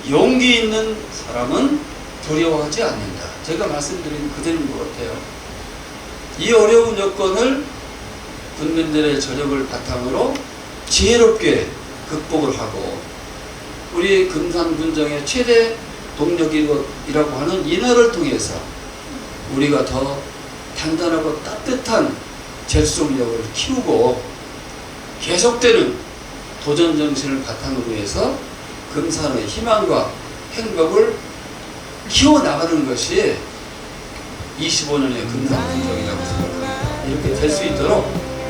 용기 있는 사람은 두려워하지 않는다. 제가 말씀드린 그대로인 것 같아요. 이 어려운 여건을 군민들의 저력을 바탕으로 지혜롭게 극복을 하고, 우리 금산군정의 최대 동력이라고 하는 인하를 통해서 우리가 더 단단하고 따뜻한 결속력을 키우고 계속되는 도전정신을 바탕으로 해서 금산의 희망과 행복을 키워나가는 것이 25년의 금산군정이라고 생각합니다. 이렇게 될 수 있도록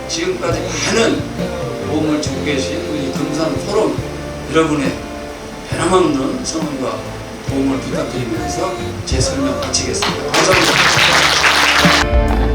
지금까지 많은 도움을 주고 계신 우리 금산 포럼 여러분의 변함없는 성원과 도움을 부탁드리면서 제 설명 마치겠습니다. 감사합니다.